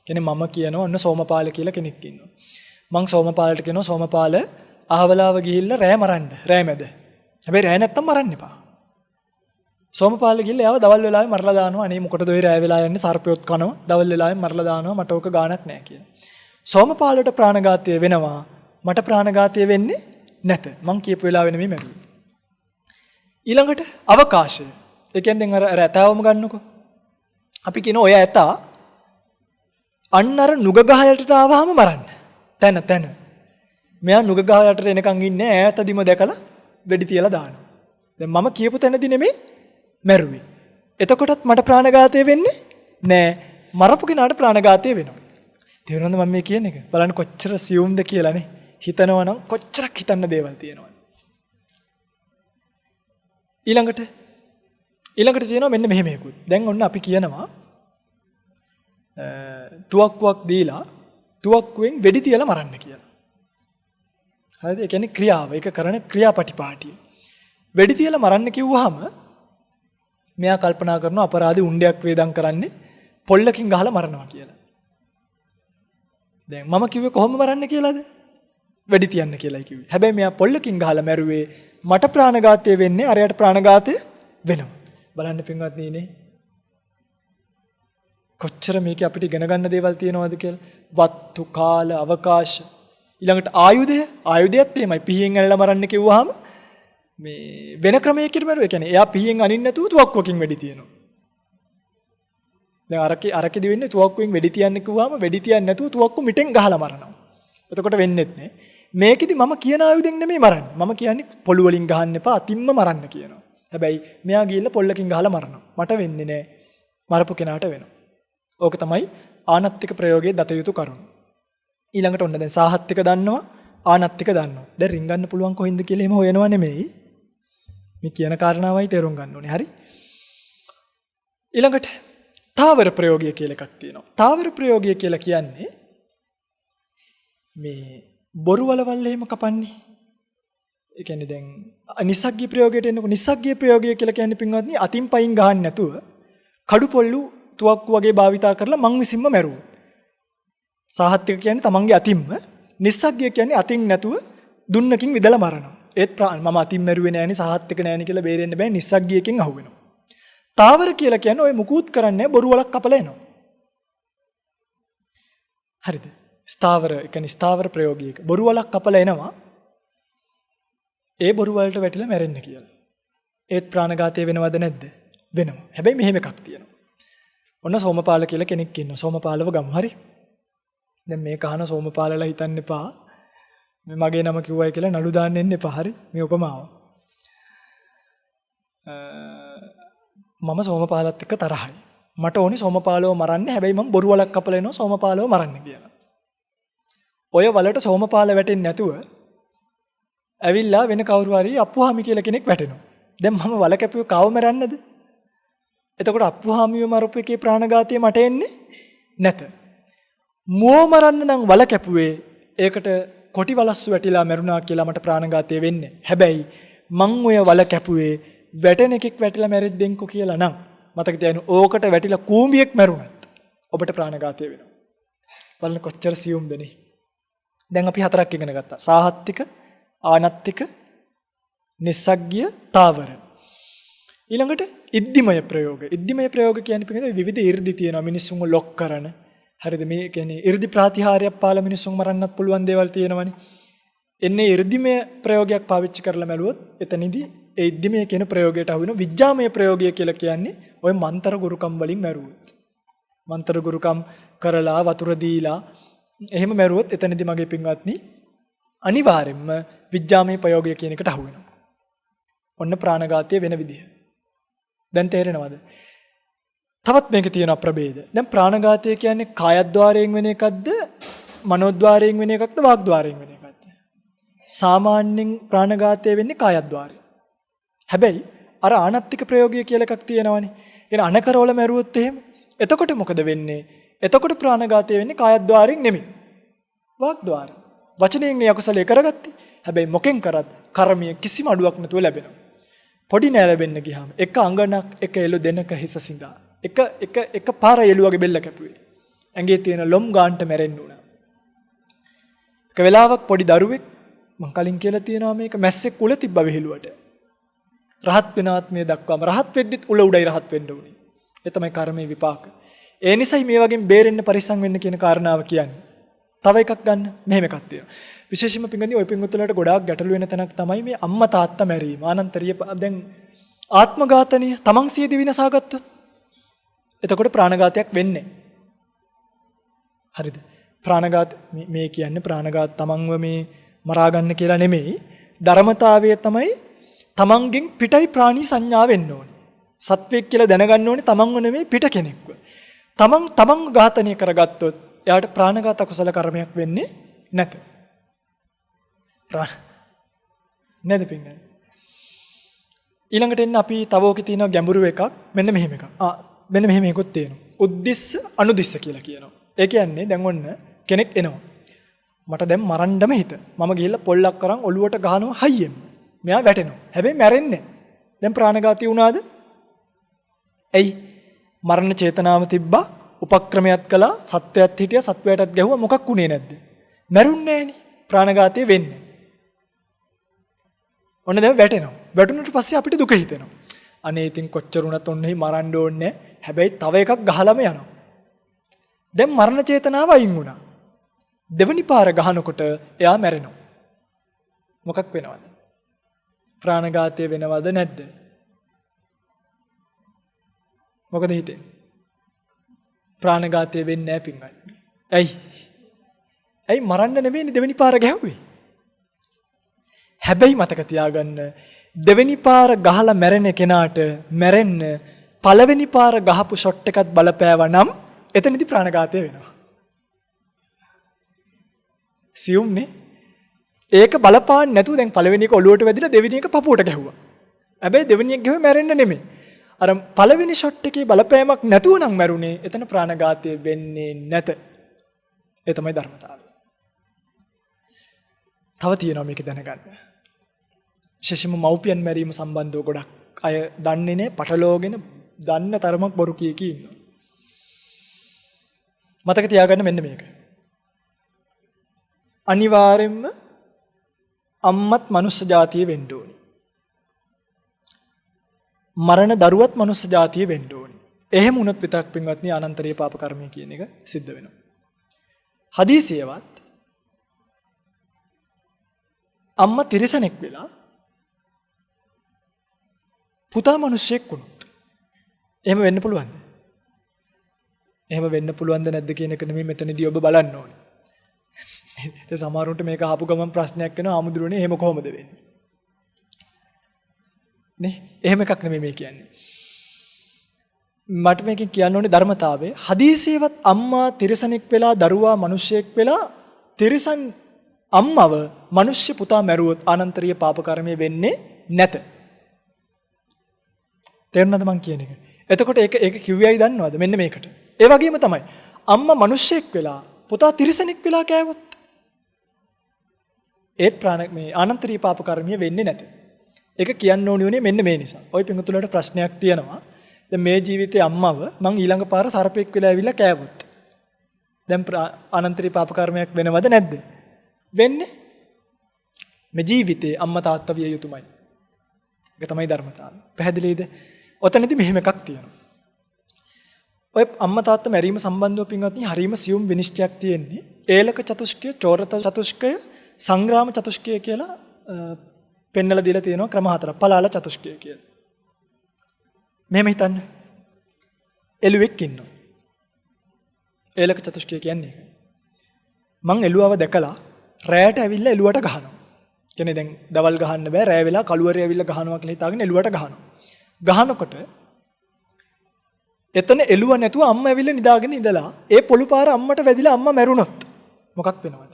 කියන්නේ මම කියනවා ඔන්න සෝමපාල කියලා කෙනෙක් ඉන්නවා. මං සෝමපාලට කියනවා සෝමපාල අහවලාව ගිහිල්ලා රෑ මරන්න. රෑ මැද. හැබැයි රෑ නැත්තම් මරන්න එපා. සෝමපාල ගිහලා එයාව දවල් වෙලාවේ මරලා දානවා. අනේ මොකටද ඔය රෑ වෙලා යන්නේ සර්පයොත් කනවා. දවල් වෙලාවේ මරලා දානවා. මට ඕක ගාණක් නැහැ කියලා. සෝමපාලට ප්‍රාණඝාතය වෙනවා. මට ප්‍රාණඝාතය වෙන්නේ නැත. මං කියපු වෙලාවෙ නෙමෙයි මැරුවේ. ඊළඟට අවකාශය. ඒ කියන්නේ දැන් අර ඇතාවම ගන්නකො. අපි කියන ඔය ඇතා අන්න අර නුග ගහ යටට ආවහම මරන්න. තැන. මෙයා නුග ගහ යටට එනකන් ඉන්නේ ඈතදිම දැකලා වෙඩි තියලා දානවා. දැන් මම කියපු තැනදී නෙමෙයි මැරුවේ. එතකොටත් මට ප්‍රාණඝාතය වෙන්නේ නෑ. මරපු කෙනාට ප්‍රාණඝාතය වෙනවා. තේරුණාද මම මේ කියන එක? බලන්න කොච්චර සියුම්ද කියලානේ. හිතනවා නම් කොච්චරක් හිතන්න දේවල් තියෙනවද? ඊළඟට තියෙනවා මෙන්න මෙහෙම එකකුත්. දැන් ඔන්න අපි කියනවා තුවක්කුවක් දීලා තුවක්කුවෙන් වෙඩි තියලා මරන්න කියලා. හරිද? ඒ කියන්නේ ක්‍රියාව. ඒක කරන ක්‍රියාපටිපාටිය. වෙඩි තියලා මරන්න කිව්වහම මෙයා කල්පනා කරනවා අපරාධි උණ්ඩයක් වේදම් කරන්නේ පොල්ලකින් ගහලා මරනවා කියලා. දැන් මම කිව්වේ කොහොම මරන්න කියලාද? වෙඩි තියන්න කියලායි කිව්වේ. හැබැයි මෙයා පොල්ලකින් ගහලා මැරුවේ මට ප්‍රාණඝාතය වෙන්නේ අරයට ප්‍රාණඝාතය වෙනවා. බලන්න පින්වත්නි නේ. කොච්චර මේක අපිට ඉගෙන ගන්න දේවල් තියෙනවද කියලා. වත්තු කාල අවකාශ ඊළඟට ආයුධයත් එමය පිහියෙන් ඇනලා මරන්න කිව්වහම මේ වෙන ක්‍රමයකට මරුවේ. ඒ කියන්නේ එයා පිහියෙන් අනින්න නැතුව තුවක්කුවකින් වෙඩි තියනවා. දැන් අරකෙදි වෙන්නේ තුවක්කුවෙන් වෙඩි තියන්න කිව්වහම වෙඩි තියන්නේ නැතුව තුවක්කුව මිටෙන් ගහලා මරනවා. එතකොට වෙන්නේත් නෑ. මේකෙදි මම කියන ආයුධෙන් නෙමෙයි මරන්නේ. මම කියන්නේ පොළු වලින් ගහන්න එපා අතින්ම මරන්න කියනවා. හැබැයි මෙයා ගිහිල්ලා පොල්ලකින් ගහලා මරනවා. මට වෙන්නේ නෑ. මරපු කෙනාට වෙනවා. ඕක තමයි ආනත්තික ප්‍රයෝගයේ දත යුතු කරුණ. ඊළඟට ඔන්න දැන් සාහත්තික දන්නවා ආනත්තික දන්නවා. දැන් රින්ගන්න පුළුවන් කොහින්ද කියලා එහෙම හොයනවා නෙමෙයි. මේ කියන කාරණාවයි තේරුම් ගන්න ඕනේ. හරි? ඊළඟට තාවර ප්‍රයෝගය කියලා එකක් තියෙනවා. තාවර ප්‍රයෝගය කියලා කියන්නේ මේ බොරු වලවල් එහෙම කපන්නේ. ඒ කියන්නේ දැන් නිස්සග්ගී ප්‍රයෝගයට එන්නකො නිස්සග්ගී ප්‍රයෝගය කියලා කියන්නේ පින්වත්නි අතින් පයින් ගහන්න නැතුව කඩු පොල්ලු තුවක්කු වගේ භාවිතා කරලා මං විසින්ම මැරුවා. සාහත්තික කියන්නේ තමන්ගේ අතින්ම, නිස්සග්ගිය කියන්නේ අතින් නැතුව දුන්නකින් විදලා මරනවා. ඒත් මම අතින් මැරුවේ නෑනේ සාහත්තික නෑනේ කියලා බේරෙන්න බෑ නිස්සග්ගියකින් අහුවෙනවා. තාවර කියලා කියන්නේ ඔය මුකුත් කරන්නේ බොරු වලක් කපලා එනවා. හරිද? ස්ථාවර, ඒ කියන්නේ ස්ථාවර ප්‍රයෝගයක බොරු වලක් කපලා එනවා. ඒ බොරු වලට වැටිලා මැරෙන්න කියලා. ඒත් ප්‍රාණඝාතය වෙනවද නැද්ද? වෙනවා. හැබැයි මෙහෙම එකක් තියෙනවා. ඔන්න සෝමපාල කියලා කෙනෙක් ඉන්නවා. සෝමපාලව ගමු. හරි? දැන් මේක අහන සෝමපාලලා හිතන්න එපා. මේ මගේ නම කිව්වයි කියලා නඩු දාන්න එන්න එපා. හරි? මේ උපමාව. මම සෝමපාලත් එක්ක තරහයි. මට ඕනි සෝමපාලව මරන්න. හැබැයි මම බොරු වලක් කපලා එනවා සෝමපාලව මරන්න කියලා. ඔය වලට සෝමපාල වැටෙන්නේ නැතුව ඇවිල්ලා වෙන කවුරු හරි අප්පුහාමි කියලා කෙනෙක් වැටෙනවා. දැන් මම වල කැපුවේ කාව මරන්නද? එතකොට අප්පුහාමිව මරපු එකේ ප්‍රාණඝාතය මට එන්නේ නැත. මුව මරන්න නම් වල කැපුවේ ඒකට කොටි වලස්සු වැටිලා මැරුණා කියලා මට ප්‍රාණඝාතය වෙන්නේ. හැබැයි මං ඔය වල කැපුවේ වැටෙන එකෙක් වැටිලා මැරෙද්දෙන්කෝ කියලා නම් මතක තියාගන්න ඕකට වැටිලා කූඹියෙක් මැරුණත් ඔබට ප්‍රාණඝාතය වෙනවා. බලන්න කොච්චර සියුම්ද නේ. දැන් අපි හතරක් ඉගෙන ගත්තා. සාහත්තික, ආනත්තික, නිස්සග්ගිය, තාවර. ඊළඟට ඉද්ධිමය ප්‍රයෝග. ඉද්ධිමය ප්‍රයෝග කියන්නේ පිටින් විවිධ 이르දි තියෙනවා මිනිස්සුන්ව ලොක් කරන. හරිද? මේ කියන්නේ 이르දි ප්‍රාතිහාර්යයක් පාලා මිනිස්සුන් මරන්නත් පුළුවන් දේවල් තියෙනවනේ. එන්නේ 이르දිමය ප්‍රයෝගයක් පාවිච්චි කරලා මැලුවොත් එතනදී ඒ ඉද්ධිමය කියන ප්‍රයෝගයට අහු වෙනවා. විඥාමය ප්‍රයෝගය කියලා කියන්නේ ඔය මන්තර ගුරුකම් වලින් මැරුවොත්. මන්තර ගුරුකම් කරලා වතුර දීලා එහෙම මැරුවොත් එතනදී මගේ පින්වත්නි අනිවාර්යෙන්ම විඥාමය ප්‍රයෝගය කියන එකට අහු වෙනවා. ඔන්න ප්‍රාණඝාතය වෙන විදිය. දැන් තේරෙනවද? තවත් මේක තියෙන ප්‍රභේද. දැන් ප්‍රාණඝාතය කියන්නේ කායද්්වාරයෙන් වෙන එකක්ද, මනෝද්්වාරයෙන් වෙන එකක්ද, වාග්ද්වාරයෙන් වෙන එකක්ද? සාමාන්‍යයෙන් ප්‍රාණඝාතය වෙන්නේ කායද්්වාරයෙන්. හැබැයි අර ආනත්තික ප්‍රයෝගය කියලා එකක් තියෙනවනේ. කියන අනකරවල මැරුවොත් එහෙම. එතකොට මොකද වෙන්නේ? එතකොට ප්‍රාණඝාතය වෙන්නේ කායද්්වාරයෙන් නෙමෙයි. වාග්ද්වාරයෙන්. වචනයෙන් මේ අකුසලයේ කරගත්තේ. හැබැයි මොකෙන් කරත් කර්මයේ කිසිම අඩුවක් නැතුව ලැබෙනවා. පොඩි නෑ ලැබෙන්න ගියාම එක අඟනක් එක එළු දෙනක හිස සිඳා. එක පාර එළුවගේ බෙල්ල කැපුවේ. ඇඟේ තියෙන ලොම් ගාන්ට මැරෙන්න උනා. එක වෙලාවක් පොඩි දරුවෙක් මං කලින් කියලා තියෙනවා මේක මැස්සෙක් කුල තිබ්බ වෙහෙලුවට. රහත් වෙන ආත්මය දක්වාම රහත් වෙද්දිත් උල උඩයි රහත් වෙන්න ඕනේ. ඒ තමයි කර්මයේ විපාක. ඒ නිසයි මේ වගේ බේරෙන්න පරිස්සම් වෙන්න කියන කාරණාව කියන්නේ. තව එකක් ගන්න මෙහෙම එකක් තියෙනවා. විශේෂයෙන්ම පින්ගන්නේ ওই පින්වතුන්ලාට ගොඩාක් ගැටලු වෙන තැනක් තමයි මේ අම්මා තාත්තා මැරීම. ආනන්තරීය දැන් ආත්මඝාතනීය තමන් සිය දිවි නසා ගත්තොත් එතකොට ප්‍රාණඝාතයක් වෙන්නේ. හරිද? ප්‍රාණඝාත මේ කියන්නේ ප්‍රාණඝාත තමන්ව මේ මරා ගන්න කියලා නෙමෙයි. ධර්මතාවය තමයි තමන්ගෙන් පිටයි ප්‍රාණී සංඥා වෙන්න ඕනේ. සත්වෙක් කියලා දැනගන්න ඕනේ තමන්ව නෙමෙයි පිට කෙනෙක්ව. තමන්ව ඝාතනය කරගත්තොත් එයාට ප්‍රාණඝාත කුසල කර්මයක් වෙන්නේ නැත. නේද පින්ගන්නේ? ඊළඟට එන්න අපි තව ඔකේ තියෙන ගැඹුරු එකක් මෙන්න මෙහෙම එකක්. මෙන්න මෙහෙම එකක් තියෙනවා. උද්දිස්ස අනුදිස්ස කියලා කියනවා. ඒ කියන්නේ දැන් ඔන්න කෙනෙක් එනවා. මට දැන් මරන්නම හිත. මම ගිහිල්ලා පොල්ලක් කරන් ඔලුවට ගහනවා හයියෙන්. මෙයා වැටෙනවා. හැබැයි මැරෙන්නේ නැහැ. දැන් ප්‍රාණඝාතී වුණාද? එයි මරණ චේතනාව තිබ්බා, උපක්‍රමයක් කළා, සත්‍යයත් හිටියා, සත්වයටත් ගැහුවා මොකක් උනේ නැද්ද? මැරුන්නේ නැහනේ. ප්‍රාණඝාතය වෙන්නේ. ඔන්න දැන් වැටෙනවා. වැටුණට පස්සේ අපිට දුක හිතෙනවා. අනේ ඉතින් කොච්චර වුණත් ඔන්නේ මරන්න ඕනේ. හැබැයි තව එකක් ගහලම යනවා. දැන් මරණ චේතනාව අයින් වුණා. දෙවනි පාර ගහනකොට එයා මැරෙනවා. මොකක් වෙනවද? ප්‍රාණඝාතය වෙනවද නැද්ද? මොකද හිතෙන්නේ? ප්‍රාණඝාතය වෙන්නේ නැහැ පින්වත්. ඇයි මරන්න නෙමෙයිනේ දෙවනි පාර ගැහුවේ? හැබැයි මතක තියාගන්න දෙවෙනි පාර ගහලා මැරෙන කෙනාට මැරෙන්න පළවෙනි පාර ගහපු ෂොට් එකත් බලපෑවා නම් එතනදි ප්‍රාණඝාතය වෙනවා. සියුම්නේ. ඒක බලපාන්නේ නැතුව දැන් පළවෙනි එක ඔලුවට වැදිලා දෙවෙනි එක පපුවට ගැහුවා. හැබැයි දෙවෙනි එක ගැහුවේ මැරෙන්න නෙමෙයි. අර පළවෙනි ෂොට් එකේ බලපෑමක් නැතුව නම් මැරුණේ. එතන ප්‍රාණඝාතය වෙන්නේ නැත. ඒ තමයි ධර්මතාවය. තව තියෙනවා මේක දැනගන්න. විශේෂයෙන්ම මව්පියන් මැරීම සම්බන්ධව ගොඩක් අය දන්නේ නැහැ, පටලෝගෙන දන්න තරමක් බොරු කී ඉන්නවා. මතක තියාගන්න මෙන්න මේක. අනිවාර්යෙන්ම අම්මත් මනුස්ස ජාතිය වෙන්න ඕනි. මරණ දරුවත් මනුස්ස ජාතිය වෙන්න ඕනි. එහෙම වුණොත් විතරක් පින්වත්නි අනන්තරීය පාප කර්මය කියන එක සිද්ධ වෙනවා. හදීසියවත් අම්මා තිරිසනෙක් වෙලා පුතා මිනිසෙක් වුණොත් එහෙම වෙන්න පුළුවන්ද? එහෙම වෙන්න පුළුවන්ද නැද්ද කියන එක නෙමෙයි මෙතනදී ඔබ බලන්න ඕනේ. ඒ සමහරුන්ට මේක අහපු ගමන් ප්‍රශ්නයක් වෙනවා ආමුදුරනේ එහෙම කොහොමද වෙන්නේ? නේ? එහෙම එකක් නෙමෙයි මේ කියන්නේ. මට මේකෙන් කියන්න ඕනේ ධර්මතාවය. හදීසියවත් අම්මා තිරිසනෙක් වෙලා දරුවා මිනිසෙක් වෙලා තිරිසන් අම්මව මිනිස්සු පුතා මැරුවොත් අනන්තරීය පාප කර්මය වෙන්නේ නැත. තේරුණාද මං කියන එක? එතකොට ඒක කිව්වයි දන්නවද? මෙන්න මේකට. ඒ වගේම තමයි අම්මා මිනිස්සෙක් වෙලා පුතා තිරිසනෙක් වෙලා කෑවොත් ඒ මේ අනන්තරීය පාප කර්මය වෙන්නේ නැත. ඒක කියන්න ඕනේ මෙන්න මේ නිසා. ওই පිඟුතුලට ප්‍රශ්නයක් තියෙනවා. දැන් මේ ජීවිතේ අම්මව මං ඊළඟ පාර සර්පෙක් වෙලා ඇවිල්ලා කෑවොත් දැන් අනන්තරීය පාප කර්මයක් වෙනවද නැද්ද? වෙන්නේ. මේ ජීවිතේ අම්මා තාත්තා විය යුතුමයි. ඒක තමයි ධර්මතාවය. පැහැදිලිද? ඔතනදී මෙහෙම එකක් තියෙනවා. ඔය අම්මා තාත්තා මැරීම සම්බන්ධව පින්වත්නි හරීම සියුම් විනිශ්චයක් තියෙන්නේ. ඒලක චතුෂ්කය, චෝරත චතුෂ්කය, සංග්‍රාම චතුෂ්කය කියලා පෙන්නලා දීලා තියෙනවා ක්‍රම හතරක්. පලාල චතුෂ්කය කියලා. මෙහෙම හිතන්න. එළුවෙක් ඉන්නවා. ඒලක චතුෂ්කය කියන්නේ ඒකයි. මං එළුවව දැකලා රෑට ඇවිල්ලා එළුවට ගහනවා. කියන්නේ දැන් දවල් ගහන්න බෑ රෑ වෙලා කළුවරේ ඇවිල්ලා ගහනවා කියලා හිතාගෙන එළුවට ගහනවා. ගහනකොට එතන එළුව නැතුව අම්මා ඇවිල්ලා නිදාගෙන ඉඳලා ඒ පොළු පාර අම්මට වැදිලා අම්මා මැරුණොත් මොකක් වෙනවද?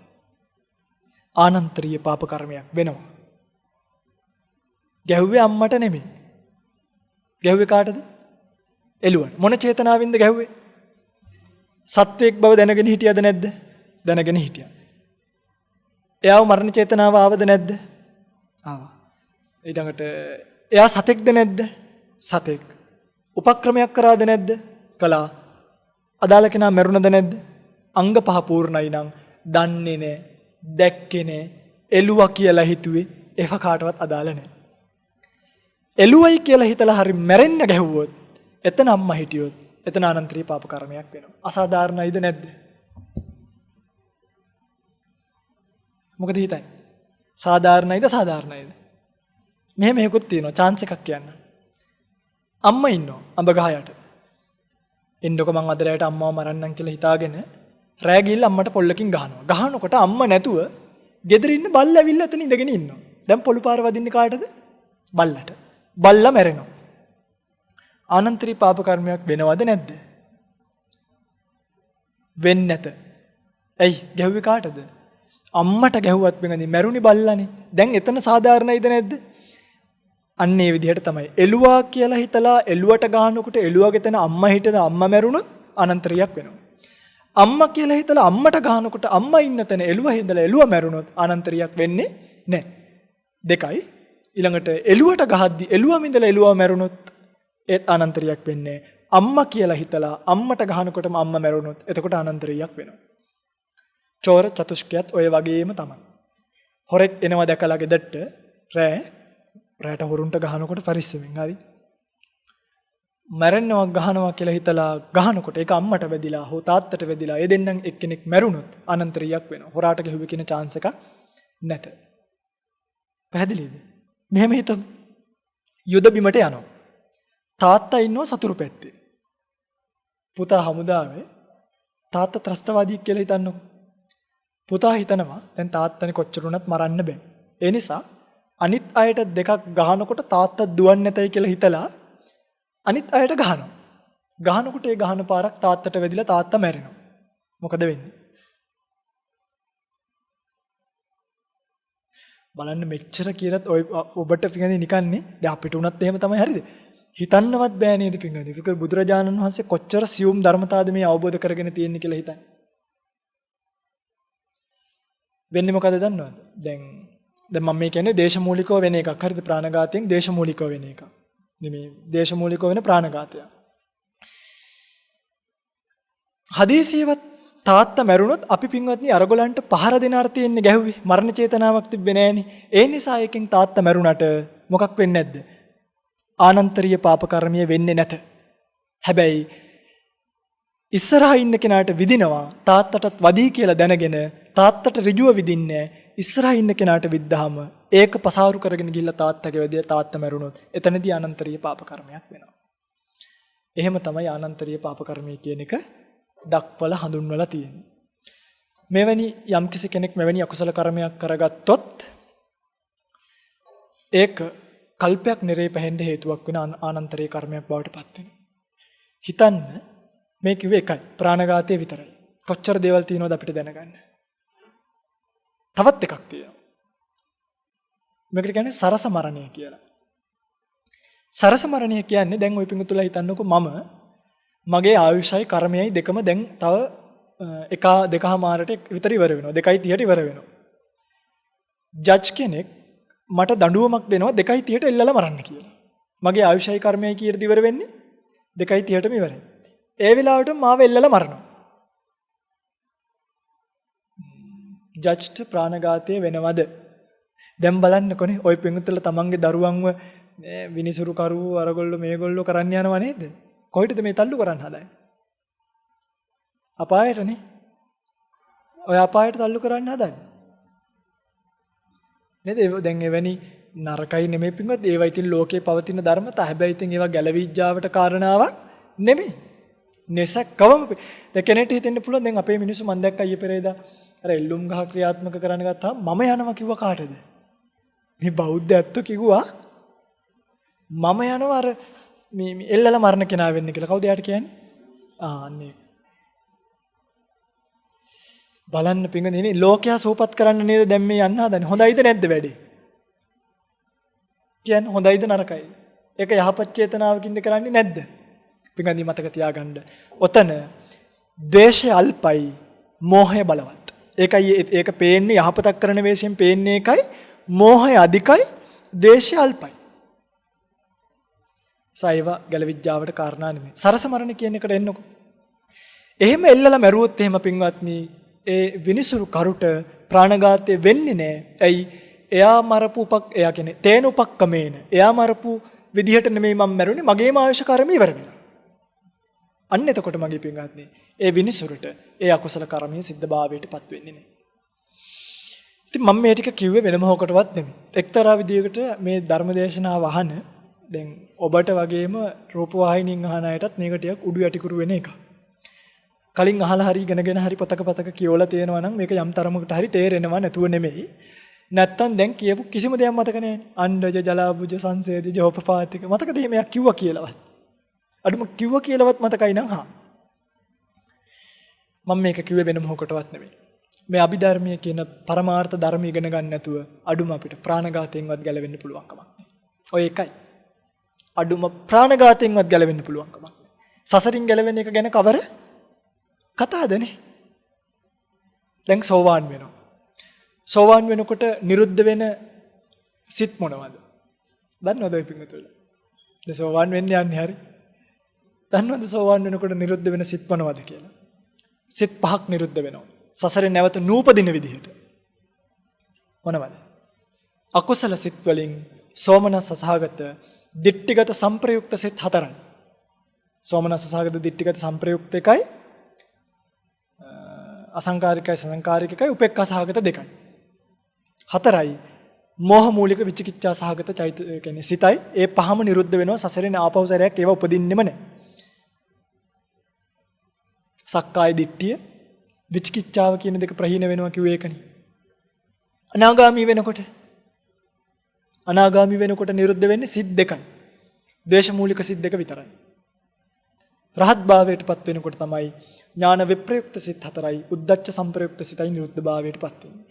ආනන්තරීය පාප කර්මයක් වෙනවා. ගැහුවේ අම්මට නෙමෙයි. ගැහුවේ කාටද? එළුවට. මොන චේතනාවෙන්ද ගැහුවේ? සත්වයක් බව දැනගෙන හිටියද නැද්ද? දැනගෙන හිටියා. එයාව මරණ චේතනාව ආවද නැද්ද? ආවා. ඊළඟට එයා සතෙක්ද නැද්ද? සතෙක්. උපක්‍රමයක් කරාද නැද්ද? කළා. අදාළ කෙනා මැරුණද නැද්ද? අංග පහ පූර්ණයි නම් දන්නේ නැහැ, දැක්කේ නැහැ, එළුවා කියලා හිතුවේ ඒව කාටවත් අදාළ නැහැ. එළුවයි කියලා හිතලා හරි මැරෙන්න ගැහුවොත් එතන අම්මා හිටියොත් එතන අනන්තරීය පාප කර්මයක් වෙනවා. අසාධාරණයිද නැද්ද? මොකද හිතන්නේ? සාධාරණයිද සාධාරණයිද? මෙහෙම එකකුත් තියෙනවා chance එකක් කියන්න. අම්මා ඉන්නවා අඹ ගහ යට. එන්නකො මං අද රැයට අම්මව මරන්නම් කියලා හිතාගෙන රෑ ගිහිල්ලා අම්මට පොල්ලකින් ගහනවා. ගහනකොට අම්මා නැතුව ගෙදර ඉන්න බල්ලා ඇවිල්ලා එතන ඉඳගෙන ඉන්නවා. දැන් පොළු පාර වදින්නේ කාටද? බල්ලට. බල්ලා මැරෙනවා. අනන්තරීය පාප කර්මයක් වෙනවද නැද්ද? වෙන්නේ නැත. ඇයි? ගැහුවේ කාටද? අම්මට ගැහුවත් වෙනදී මැරුණි බල්ලානේ. දැන් එතන සාධාරණයිද නැද්ද? අන්න ඒ විදිහට තමයි. එළුවා කියලා හිතලා එළුවට ගහනකොට එළුවගේ තැන අම්මා හිටද අම්මා මැරුණොත් අනන්තරියක් වෙනවා. අම්මා කියලා හිතලා අම්මට ගහනකොට අම්මා ඉන්න තැන එළුවා හිඳලා එළුවා මැරුණොත් අනන්තරියක් වෙන්නේ නැහැ. දෙකයි. ඊළඟට එළුවට ගහද්දි එළුවා මිඳලා එළුවා මැරුණොත් ඒත් අනන්තරියක් වෙන්නේ නැහැ. අම්මා කියලා හිතලා අම්මට ගහනකොටම අම්මා මැරුණොත් එතකොට අනන්තරියක් වෙනවා. චෝර චතුෂ්කයත් ඔය වගේම තමයි. හොරෙක් එනවා දැකලා ගෙදරට රැට හොරුන්ට ගහනකොට පරිස්සමෙන් හරි. මැරෙන්නවා ගහනවා කියලා හිතලා ගහනකොට ඒක අම්මට වැදිලා හෝ තාත්තට වැදිලා ඒ දෙන්නම් එක්කෙනෙක් මැරුණොත් අනන්තරියක් වෙනවා. හොරාට ගැහුවේ කියන chance එකක් නැත. පැහැදිලිද? මෙහෙම හිතමු. යුද බිමට යනවා. තාත්තා ඉන්නවා සතුරු පැත්තේ. පුතා හමුදාවේ තාත්තා ත්‍රස්තවාදී කියලා හිතන්නකො. පුතා හිතනවා දැන් තාත්තනේ කොච්චර වුණත් මරන්න බෑ. ඒ නිසා අනිත් අයට දෙකක් ගහනකොට තාත්තා දුවන්නේ නැතයි කියලා හිතලා අනිත් අයට ගහනවා. ගහනකොට ඒ ගහන පාරක් තාත්තට වැදිලා තාත්තා මැරෙනවා. මොකද වෙන්නේ? බලන්න මෙච්චර කියලාත් ඔය ඔබට පිටින් නිකන්නේ දැන් අපිට උනත් එහෙම තමයි හරිද? හිතන්නවත් බෑ නේද පිටින්. ඒක බුදුරජාණන් වහන්සේ කොච්චර සියුම් ධර්මතාවද මේ අවබෝධ කරගෙන තියෙන්නේ කියලා හිතන්නේ. වෙන්නේ මොකද දන්නවද? දැන් මම මේ කියන්නේ දේශමූලිකව වෙන එකක්. හරිද? ප්‍රාණඝාතයෙන් දේශමූලිකව වෙන එකක්. නෙමෙයි දේශමූලිකව වෙන ප්‍රාණඝාතය. හදීසියවත් තාත්තා මැරුණොත් අපි පින්වත්නි අරගලන්ට පහර දෙන අර්ථයෙන් ගැහුවේ. මරණ චේතනාවක් තිබ්බේ නෑනේ. ඒ නිසා එකෙන් තාත්තා මැරුණට මොකක් වෙන්නේ නැද්ද? ආනන්තරීය පාප කර්මය වෙන්නේ නැත. හැබැයි ඉස්සරහා ඉන්න කෙනාට විදිනවා තාත්තටත් වදී කියලා දැනගෙන තාත්තට ඍජුව විදින්නේ ඉස්සරහා ඉන්න කෙනාට විද්දාම ඒක පසාරු කරගෙන ගිහිල්ලා තාත්තගේ වැඩිය තාත්තා මැරුණොත් එතනදී අනන්තරීය පාප කර්මයක් වෙනවා. එහෙම තමයි අනන්තරීය පාප කර්මය කියන එක දක්වලා හඳුන්වලා තියෙන්නේ. මෙවැනි යම්කිසි කෙනෙක් මෙවැනි අකුසල කර්මයක් කරගත්තොත් ඒක කල්පයක් නිරේ පැහෙන්න හේතුවක් වෙන අනන්තරීය කර්මයක් බවට පත් වෙනවා. හිතන්න මේ කිව්වේ එකයි ප්‍රාණඝාතය විතරයි. කොච්චර දේවල් තියෙනවද අපිට දැනගන්න. තවත් එකක් තියෙනවා. මේකට කියන්නේ සරස මරණය කියලා. සරස මරණය කියන්නේ දැන් ওই පිඟුතුලා හිතන්නකෝ මම මගේ ආයුෂයි කර්මයයි දෙකම දැන් තව දෙකමාරට විතර ඉවර වෙනවා. 2:30ට ඉවර වෙනවා. ජජ් කෙනෙක් මට දඬුවමක් දෙනවා 2:30ට එල්ලලා මරන්න කියලා. මගේ ආයුෂයි කර්මයයි කීයටද ඉවර වෙන්නේ? 2:30ටම ඉවරයි. ඒ වෙලාවට මාව එල්ලලා මරනවා. ජජ්ට ප්‍රාණඝාතය වෙනවද? දැන් බලන්නකොනේ ওই පිඟුතුල තමන්ගේ දරුවන්ව විනිසුරු කරුවෝ අරගොල්ලෝ මේගොල්ලෝ කරන්න යනවා නේද? කොහෙටද මේ තල්ලු කරන්න හදන්නේ? අපායටනේ. ඔය අපායට තල්ලු කරන්න හදන්නේ. නේද? දැන් එවැනි නරකයි නෙමෙයි පින්වත් ඒවා ඉතින් ලෝකේ පවතින ධර්මතා. හැබැයි ඉතින් ඒවා ගැලවිජ්ජාවට කාරණාවක් නෙමෙයි. නැසක්කවම දැන් කෙනෙක්ට හිතෙන්න පුළුවන් දැන් අපේ මිනිස්සු මම දැක්ක අයියේ පෙරේදා අර එල්ලුම් ගහ ක්‍රියාත්මක කරන්න ගත්තාම මම යනවා කිව්වා කාටද? මේ බෞද්ධ ඇත්ත කිව්වා මම යනවා අර මේ එල්ලලා මරණ කෙනා වෙන්න කියලා. කවුද යාට කියන්නේ? අනේ බලන්න පිංගුනේ ලෝකයා සෝපත් කරන්න නේද දැන් මේ යන්න හදන්නේ. හොඳයිද නැද්ද වැඩේ? කියන්නේ හොඳයිද නරකයිද? ඒක යහපත් චේතනාවකින්ද කරන්නේ නැද්ද? පිංගුනි මතක තියාගන්න. ඔතන ද්වේෂය අල්පයි, මෝහය බලවත්. ඒක පේන්නේ යහපතක් කරන වෙලෙසින් පේන්නේ එකයි, මෝහය අධිකයි, ද්වේෂය අල්පයි. සයිව ගැලවිජ්ජාවට කාරණා නෙමෙයි. සරස මරණ කියන එකට එන්නකො. එහෙම එල්ලලා මැරුවොත් එහෙම පින්වත්නි ඒ විනිසුරු කරුට ප්‍රාණඝාතය වෙන්නේ නැහැ. ඇයි? එයා කියන්නේ තේන උපක්කමේන. එයා මරපු විදිහට නෙමෙයි මම මැරුණේ මගේම ආයුෂ කර්ම ඉවර වෙනවා. අන්න එතකොට මගේ පින්වත්නි ඒ විනිසුරුට ඒ අකුසල කර්මයේ සිද්ධභාවයටපත් වෙන්නේ නැහැ. ඉතින් මම මේ ටික කිව්වේ වෙන මොහොකටවත් නෙමෙයි. එක්තරා විදියකට මේ ධර්මදේශනාව අහන දැන් ඔබට වගේම රූපවාහිනියෙන් අහන අයටත් මේක ටිකක් උඩු යටිකුරු වෙන එකක්. කලින් අහලා හරි ඉගෙනගෙන හරි පතක කියවලා තියෙනවා නම් මේක යම් තරමකට හරි තේරෙනවා නැතුව නෙමෙයි. නැත්තම් දැන් කියපු කිසිම දෙයක් මතක නැහැ. අණ්ඩජ ජලාබුජ සංසේදජ උපපාතික මතකද මේක කිව්වා කියලාවත්. අඩුම කිව්වා කියලාවත් මතකයි නම් හා. මම මේක කිව්වේ වෙන මොහොකටවත් නෙමෙයි. මේ අභිධර්මයේ කියන පරමාර්ථ ධර්ම ඉගෙන ගන්න නැතුව අඩුම අපිට ප්‍රාණඝාතයෙන්වත් ගැලවෙන්න පුළුවන් කමක් නැහැ. ඔය එකයි. අඩුම ප්‍රාණඝාතයෙන්වත් ගැලවෙන්න පුළුවන් කමක් නැහැ. සසරින් ගැලවෙන එක ගැන කවර කතාවදනේ. දැන් සෝවාන් වෙනවා. සෝවාන් වෙනකොට නිරුද්ධ වෙන සිත් මොනවද? දන්නවද ඔය පිටුතුල? දැන් සෝවාන් වෙන්න යන්නේ හරි. දන්නවද සෝවාන් වෙනකොට නිරුද්ධ වෙන සිත් මොනවද කියලා? සිත් පහක් නිරුද්ධ වෙනවා. සසරේ නැවත නූපදින විදිහට. මොනවද? අකුසල සිත් වලින් සෝමනස්ස සහගත දිට්ඨිගත සංප්‍රයුක්ත සිත් හතරයි. සෝමනස්ස සහගත දිට්ඨිගත සංප්‍රයුක්ත එකයි අසංකාරිකයි සසංකාරිකයි උපේක්ඛා සහගත දෙකයි. හතරයි මෝහ මූලික විචිකිච්ඡා සහගත චෛත කියන්නේ සිතයි. ඒ පහම නිරුද්ධ වෙනවා සසරේන ආපහු සැරයක් ඒව උපදින්නෙම නැහැ. සක්කාය දිට්ඨිය විචිකිච්ඡාව කියන දෙක ප්‍රහීන වෙනවා කිව්වේ ඒකනේ. අනාගාමී වෙනකොට නිරුද්ධ වෙන්නේ සිත් දෙකයි. ද්වේෂ මූලික සිත් දෙක විතරයි. රහත් භාවයටපත් වෙනකොට තමයි ඥාන විප්‍රයුක්ත සිත් හතරයි උද්දච්ච සංප්‍රයුක්ත සිතයි නිරුද්ධ භාවයටපත් වෙන්නේ.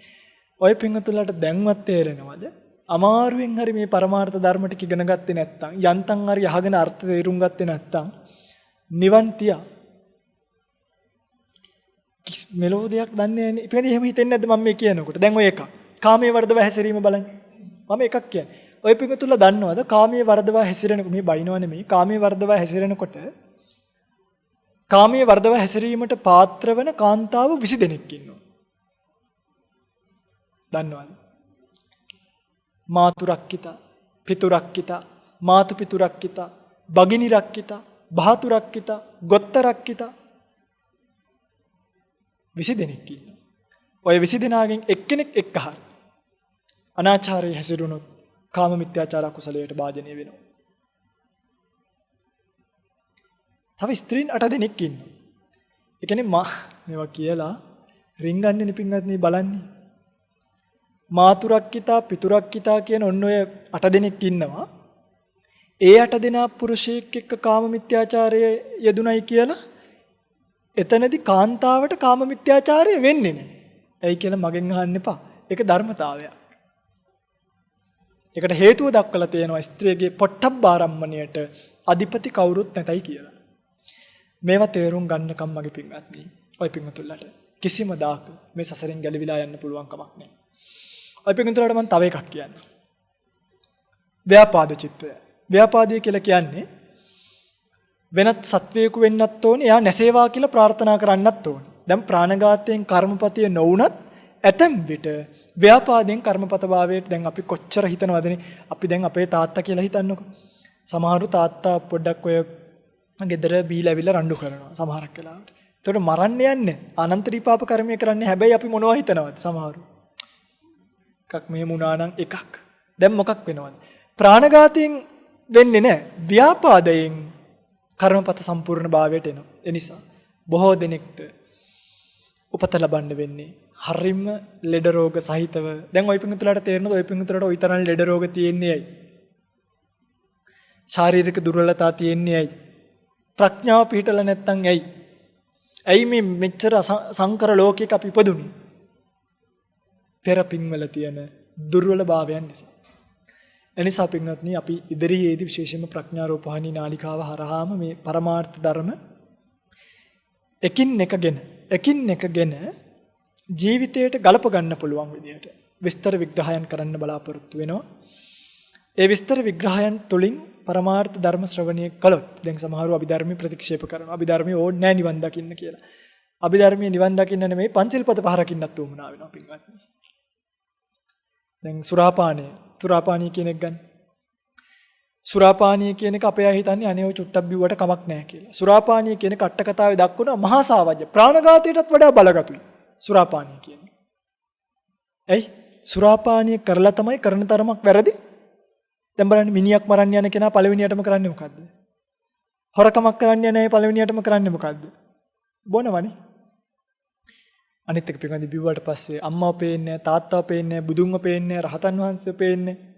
ඔය පින්වතුන්ලාට දැන්වත් තේරෙනවද? අමාරුවෙන් හරි මේ පරමාර්ථ ධර්ම ටික ඉගෙන ගත්තේ නැත්නම් යන්තම් හරි අහගෙන අර්ථ තේරුම් ගත්තේ නැත්නම් නිවන් තියා මෙලෝ දෙයක් දන්නේ නැහැ. ඉතින් එහෙම හිතෙන්නේ නැද්ද මම මේ කියනකොට? දැන් ඔය එක. කාමයේ වර්ධව හැසිරීම බලන්න. මම එකක් කියන්නේ. ඔය පිටුතුලා දන්නවද? කාමයේ වර්ධව හැසිරෙනකොට මේ බයිනව නෙමෙයි. කාමයේ වර්ධව හැසිරෙනකොට කාමයේ වර්ධව හැසිරීමට පාත්‍ර වෙන කාන්තාව 20 දෙනෙක් ඉන්නවා. දන්නවද? මාතු රක්කිතා, පිතු රක්කිතා, මාතු පිතු රක්කිතා, භගිනි රක්කිතා, භාතු රක්කිතා, ගොත්ත රක්කිතා 20 දෙනෙක් ඉන්නවා. ඔය 20 දෙනාගෙන් එක්කෙනෙක් එක්කහර අනාචාරයේ හැසිරුණොත් කාම මිත්‍යාචාර කුසලයට භාජනය වෙනවා. තව ස්ත්‍රීන් 8 දෙනෙක් ඉන්නවා. ඒ කියන්නේ මේවා කියලා රින්ගන්නේ නිපින්වත්නි බලන්නේ. මාතු රක්කිතා, පිතු රක්කිතා කියන ඔන්න ඔය 8 දෙනෙක් ඉන්නවා. ඒ 8 දෙනා පුරුෂයෙක් එක්ක කාම මිත්‍යාචාරයේ යෙදුණයි කියලා එතනදී කාන්තාවට කාම මිත්‍යාචාරය වෙන්නේ නැහැ. ඇයි කියලා මගෙන් අහන්න එපා. ඒක ධර්මතාවයක්. ඒකට හේතුව දක්වලා තියෙනවා ස්ත්‍රියගේ පොට්ටබ්බාරම්මණයට අධිපති කවුරුත් නැතයි කියලා. මේවා තේරුම් ගන්නකම් මගේ පින්වත්නි, ඔය පින්වතුන්ලාට කිසිම දාක මේ සසරෙන් ගැලවිලා යන්න පුළුවන් කමක් නැහැ. ඔය පින්වතුන්ලාට මම තව එකක් කියන්නම්. ව්‍යාපාද චිත්තය. ව්‍යාපාදය කියලා කියන්නේ වෙනත් සත්වයක වෙන්නත් ඕනේ. එයා නැසේවා කියලා ප්‍රාර්ථනා කරන්නත් ඕනේ. දැන් ප්‍රාණඝාතයෙන් කර්මපතිය නොවුනත් ඇතැම් විට ව්‍යාපාදයෙන් කර්මපත භාවයට දැන් අපි කොච්චර හිතනවදනේ. අපි දැන් අපේ තාත්තා කියලා හිතන්නකෝ. සමහරු තාත්තා පොඩ්ඩක් ඔය ගෙදර බීලා ඇවිල්ලා රණ්ඩු කරනවා සමහරක් වෙලාවට. ඒතකොට මරන්න යන්නේ අනන්ත දීපාප කර්මය කරන්නේ. හැබැයි අපි මොනවා හිතනවද සමහරු? එකක් මෙහෙම වුණා නම් එකක්. දැන් මොකක් වෙනවද? ප්‍රාණඝාතයෙන් වෙන්නේ නැහැ. ව්‍යාපාදයෙන් කර්මපත සම්පූර්ණ භාවයට එනවා. ඒ නිසා බොහෝ දෙනෙක්ට උපත ලබන්න වෙන්නේ හරිම ලෙඩ රෝග සහිතව. දැන් ওই පිංගුතුලාට තේරෙනවද ওই පිංගුතුලාට ওই තරම් ලෙඩ රෝග තියෙන්නේ ඇයි? ශාරීරික දුර්වලතා තියෙන්නේ ඇයි? ප්‍රඥාව පිහිටලා නැත්තම් ඇයි? ඇයි මේ මෙච්චර සංකර ලෝකයක අපි ඉපදුනේ? පෙර පින්වල තියෙන දුර්වල භාවයන් නිසා. එනිසා පින්වත්නි අපි ඉදිරියේදී විශේෂයෙන්ම ප්‍රඥා රූපවාහිනී නාලිකාව හරහාම මේ පරමාර්ථ ධර්ම එකින් එකගෙන ජීවිතයට ගලප ගන්න පුළුවන් විදිහට විස්තර විග්‍රහයන් කරන්න බලාපොරොත්තු වෙනවා. ඒ විස්තර විග්‍රහයන් තුලින් පරමාර්ථ ධර්ම ශ්‍රවණය කළොත් දැන් සමහරව අභිධර්මී ප්‍රතික්ෂේප කරනවා. අභිධර්මී ඕනේ නැහැ නිවන් දකින්න කියලා. අභිධර්මී නිවන් දකින්න නෙමෙයි පංචිල් පද පහරකින්නත් උවමනා වෙනවා පින්වත්නි. දැන් සුරාපානය කෙනෙක් ගන්න. සුරාපානීය කියන එක අපේ අය හිතන්නේ අනේ ඔය චුට්ටක් බිව්වට කමක් නැහැ කියලා. සුරාපානීය කියන කට්ට කතාවේ දක්වන මහා සාවජ්‍ය ප්‍රාණඝාතයටත් වඩා බලගතුයි සුරාපානීය කියන්නේ. ඇයි? සුරාපානීය කරලා තමයි කරන තරමක් වැරදි. දැන් බලන්න මිනිහක් මරන්න යන කෙනා පළවෙනියටම කරන්නේ මොකද්ද? හොරකමක් කරන්න යන අය පළවෙනියටම කරන්නේ මොකද්ද? බොනවනේ. අනිත් එක පිළිගන්නේ බිව්වට පස්සේ අම්මව පේන්නේ නැහැ, තාත්තව පේන්නේ නැහැ, බුදුන්ව පේන්නේ නැහැ, රහතන් වහන්සේව පේන්නේ නැහැ.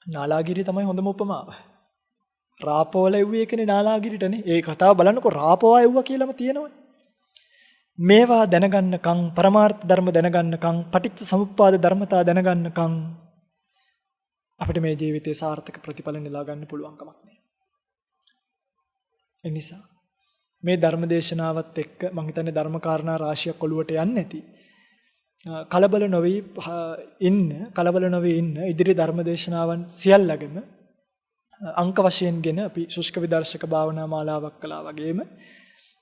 නාලාගිරිය තමයි හොඳම උපමාව. රාපවල එව්වේ එකනේ නාලාගිරිටනේ. ඒ කතාව බලන්නකො රාපවා එව්වා කියලාම තියෙනවා. මේවා දැනගන්නකම් පරමාර්ථ ධර්ම දැනගන්නකම් පටිච්ච සමුප්පාද ධර්මතා දැනගන්නකම් අපිට මේ ජීවිතයේ සාර්ථක ප්‍රතිඵල නෙලා ගන්න පුළුවන් කමක් නැහැ. ඒ නිසා මේ ධර්ම දේශනාවත් එක්ක මම හිතන්නේ ධර්ම කාරණා රාශියක් ඔළුවට යන්නේ නැති. කලබල නොවි ඉන්න ඉදිරි ධර්ම දේශනාවන් සියල්ලගෙම අංක වශයෙන්ගෙන අපි ශුෂ්ක විදර්ශක භාවනා මාලාවක් කළා වගේම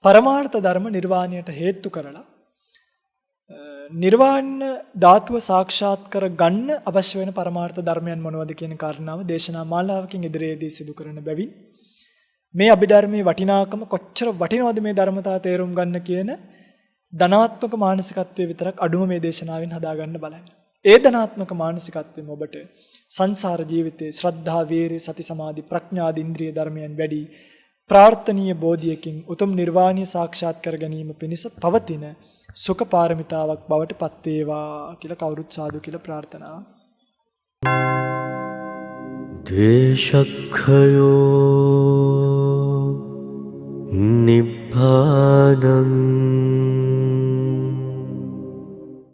පරමාර්ථ ධර්ම නිර්වාණයට හේතු කරලා නිර්වාණ ධාතුව සාක්ෂාත් කර ගන්න අවශ්‍ය වෙන පරමාර්ථ ධර්මයන් මොනවද කියන කාරණාව දේශනා මාලාවකින් ඉදිරියේදී සිදු කරන බැවින් මේ අභිධර්මයේ වටිනාකම කොච්චර වටිනවද මේ ධර්මතා තේරුම් ගන්න කියන ධනාත්මක මානසිකත්වයේ විතරක් අඩුම මේ දේශනාවෙන් හදාගන්න බලන්න. ඒ ධනාත්මක මානසිකත්වයෙන් ඔබට සංසාර ජීවිතයේ ශ්‍රද්ධා, වීරිය, සති, සමාධි, ප්‍රඥා ආදී ඉන්ද්‍රිය ධර්මයන් වැඩි ප්‍රාර්ථනීය බෝධියකින් උතුම් නිර්වාණය සාක්ෂාත් කර ගැනීම පිණිස පවතින සුඛ පාරමිතාවක් බවට පත් වේවා කියලා කවුරුත් සාදු කියලා ප්‍රාර්ථනා. ද්වේෂක්ඛයෝ නිබ්බානං